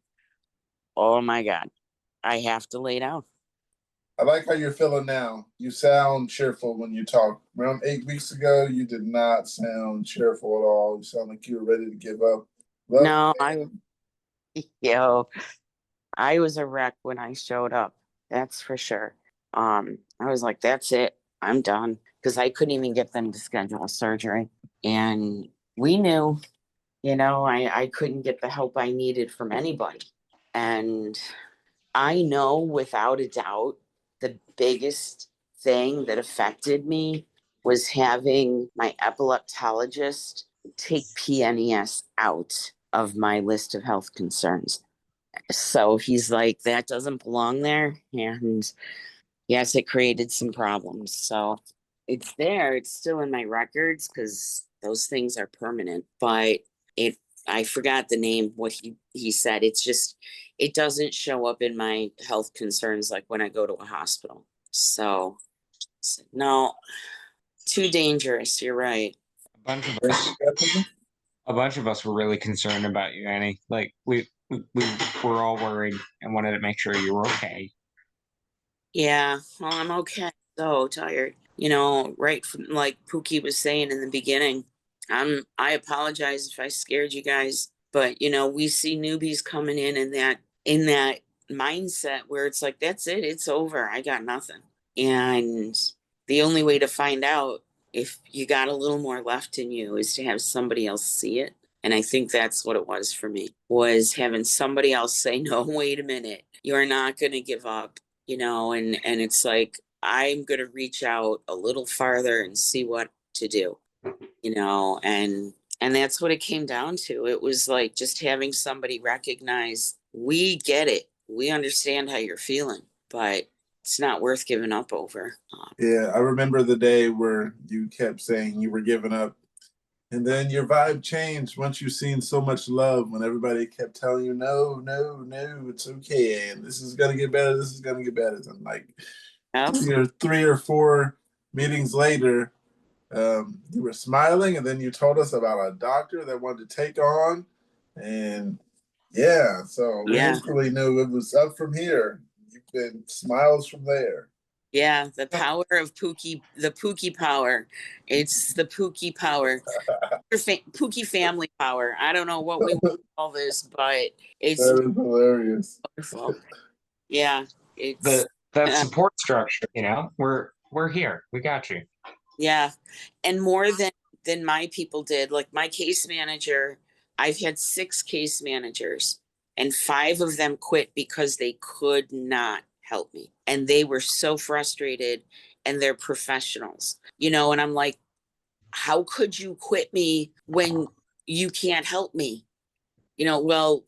oh my God, I have to lay down. I like how you're feeling now. You sound cheerful when you talk. Around 8 weeks ago, you did not sound cheerful at all. You sound like you were ready to give up. Love No, it. yo, I was a wreck when I showed up. That's for sure. I was like, that's it. I'm done. Because I couldn't even get them to schedule a surgery. And we knew, I couldn't get the help I needed from anybody. And I know without a doubt, the biggest thing that affected me was having my epileptologist take PNES out of my list of health concerns. So he's like, that doesn't belong there. And yes, it created some problems. So it's there. It's still in my records because those things are permanent. But it, I forgot the name, what he said. It's just, it doesn't show up in my health concerns like when I go to a hospital. So no, too dangerous. You're right. A bunch of us, a bunch of us were really concerned about you, Annie. Like we were all worried and wanted to make sure you were okay. Yeah, well, I'm okay. So tired. Right from like Pookie was saying in the beginning, I apologize if I scared you guys, but we see newbies coming in that mindset where it's like, that's it, it's over. I got nothing. And the only way to find out if you got a little more left in you is to have somebody else see it. And I think that's what it was for me, was having somebody else say, no, wait a minute, you're not going to give up, and it's like, I'm going to reach out a little farther and see what to do, and that's what it came down to. It was like just having somebody recognize, we get it. We understand how you're feeling, but it's not worth giving up over. Yeah, I remember the day where you kept saying you were giving up. And then your vibe changed once you seen so much love when everybody kept telling you, no, no, no, it's okay. And this is going to get better. This is going to get better. And like Yep. 3 or 4 meetings later, you were smiling. And then you told us about a doctor that wanted to take on. And yeah, so we Yeah. instantly knew it was up from here. You've been smiles from there. Yeah, the power of Pookie, the Pookie power. It's the Pookie power. Pookie family power. I don't know what we call this, but it's That is hilarious. wonderful. Yeah, it's That support structure, we're here. We got you. yeah, and more than my people did. Like my case manager, I've had 6 case managers, and 5 of them quit because they could not help me, and they were so frustrated, and they're professionals, and I'm like, how could you quit me when you can't help me? Well,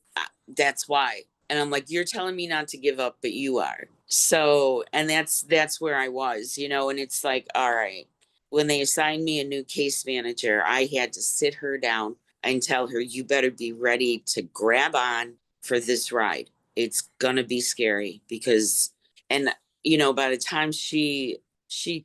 that's why. And I'm like, you're telling me not to give up, but you are. So, and that's where I was, and it's like, all right, when they assigned me a new case manager, I had to sit her down and tell her, you better be ready to grab on for this ride. It's gonna be scary because, and by the time she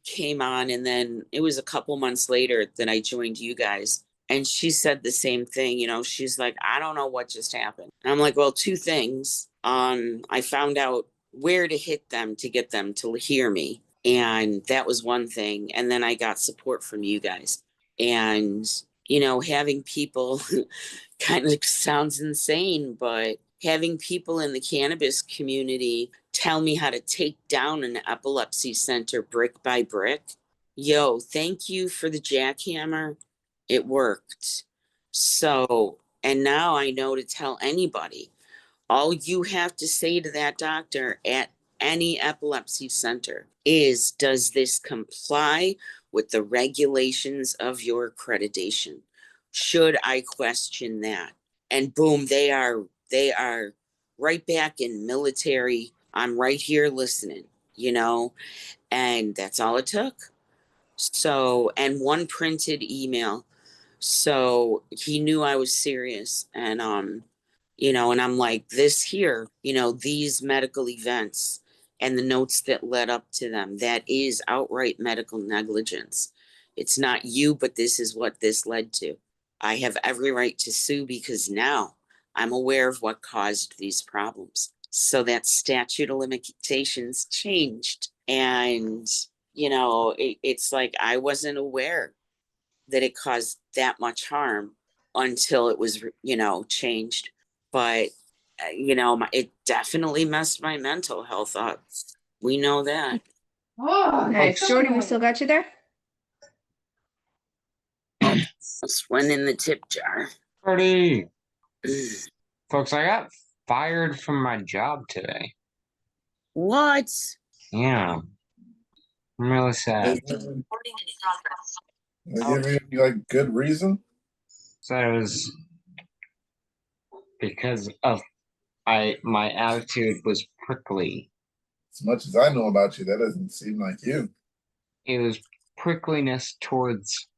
came on, and then it was a couple months later that I joined you guys. And she said the same thing, she's like, I don't know what just happened. And I'm like, well, 2 things. I found out where to hit them to get them to hear me. And that was one thing. And then I got support from you guys. And, having people kind of sounds insane, but having people in the cannabis community tell me how to take down an epilepsy center brick by brick, Yo, thank you for the jackhammer. It worked. So, and now I know to tell anybody. All you have to say to that doctor at any epilepsy center is, does this comply with the regulations of your accreditation? Should I question that? And boom, they are right back in military. I'm right here listening, and that's all it took. So, and one printed email. So he knew I was serious. And and I'm like, this here, these medical events and the notes that led up to them, that is outright medical negligence. It's not you, but this is what this led to. I have every right to sue because now I'm aware of what caused these problems. So that statute of limitations changed. And, it's like I wasn't aware that it caused that much harm until it was, changed. But, it definitely messed my mental health up. We know that. Oh, okay. Jordy, we still got you there? Let's went in the tip jar. Party. Folks, I got fired from my job today. What? Yeah. I'm really sad. They give you like good reason? So it was because of my attitude was prickly. As much as I know about you, that doesn't seem like you. It was prickliness towards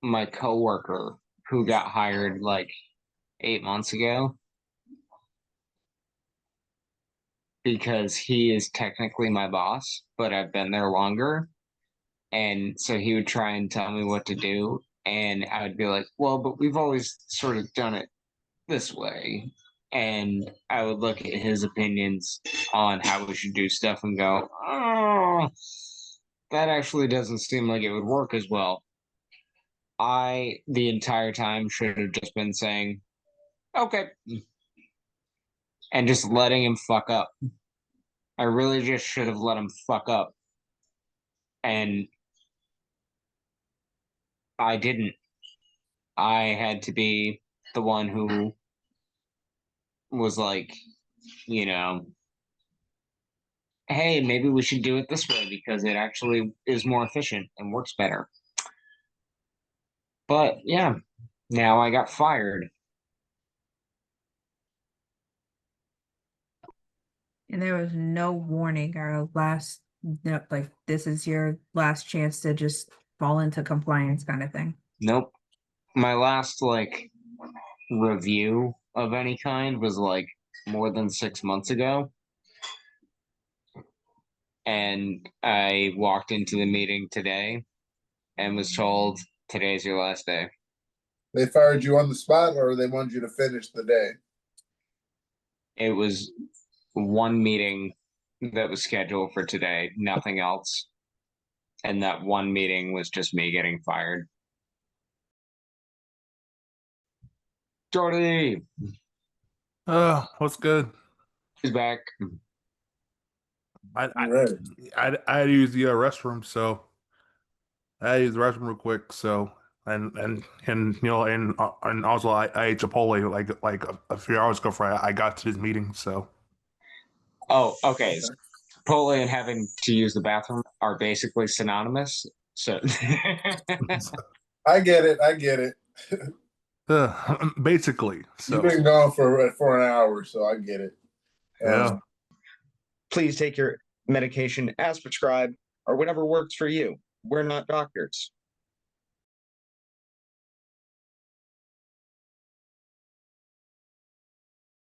my coworker who got hired like 8 months ago. Because he is technically my boss, but I've been there longer. And so he would try and tell me what to do. And I would be like, well, but we've always sort of done it this way. And I would look at his opinions on how we should do stuff and go, oh, that actually doesn't seem like it would work as well. I, the entire time, should have just been saying, okay, and just letting him fuck up. I really just should have let him fuck up. And I didn't. I had to be the one who was like, hey, maybe we should do it this way because it actually is more efficient and works better. But yeah, now I got fired. And there was no warning or last, like, this is your last chance to just fall into compliance kind of thing. Nope. My last review of any kind was like more than 6 months ago. And I walked into the meeting today and was told today's your last day. They fired you on the spot, or they wanted you to finish the day? It was one meeting that was scheduled for today, nothing else. And that one meeting was just me getting fired. Jordy! What's good? He's back. I Right. had to use the restroom, so I had to use the restroom real quick. So and also I ate Chipotle like a few hours ago. I got to this meeting, so. Oh, okay. Chipotle and having to use the bathroom are basically synonymous. So I get it. I get it. Basically, so. You've been gone for an hour, so I get it. Yeah. Please take your medication as prescribed or whatever works for you. We're not doctors.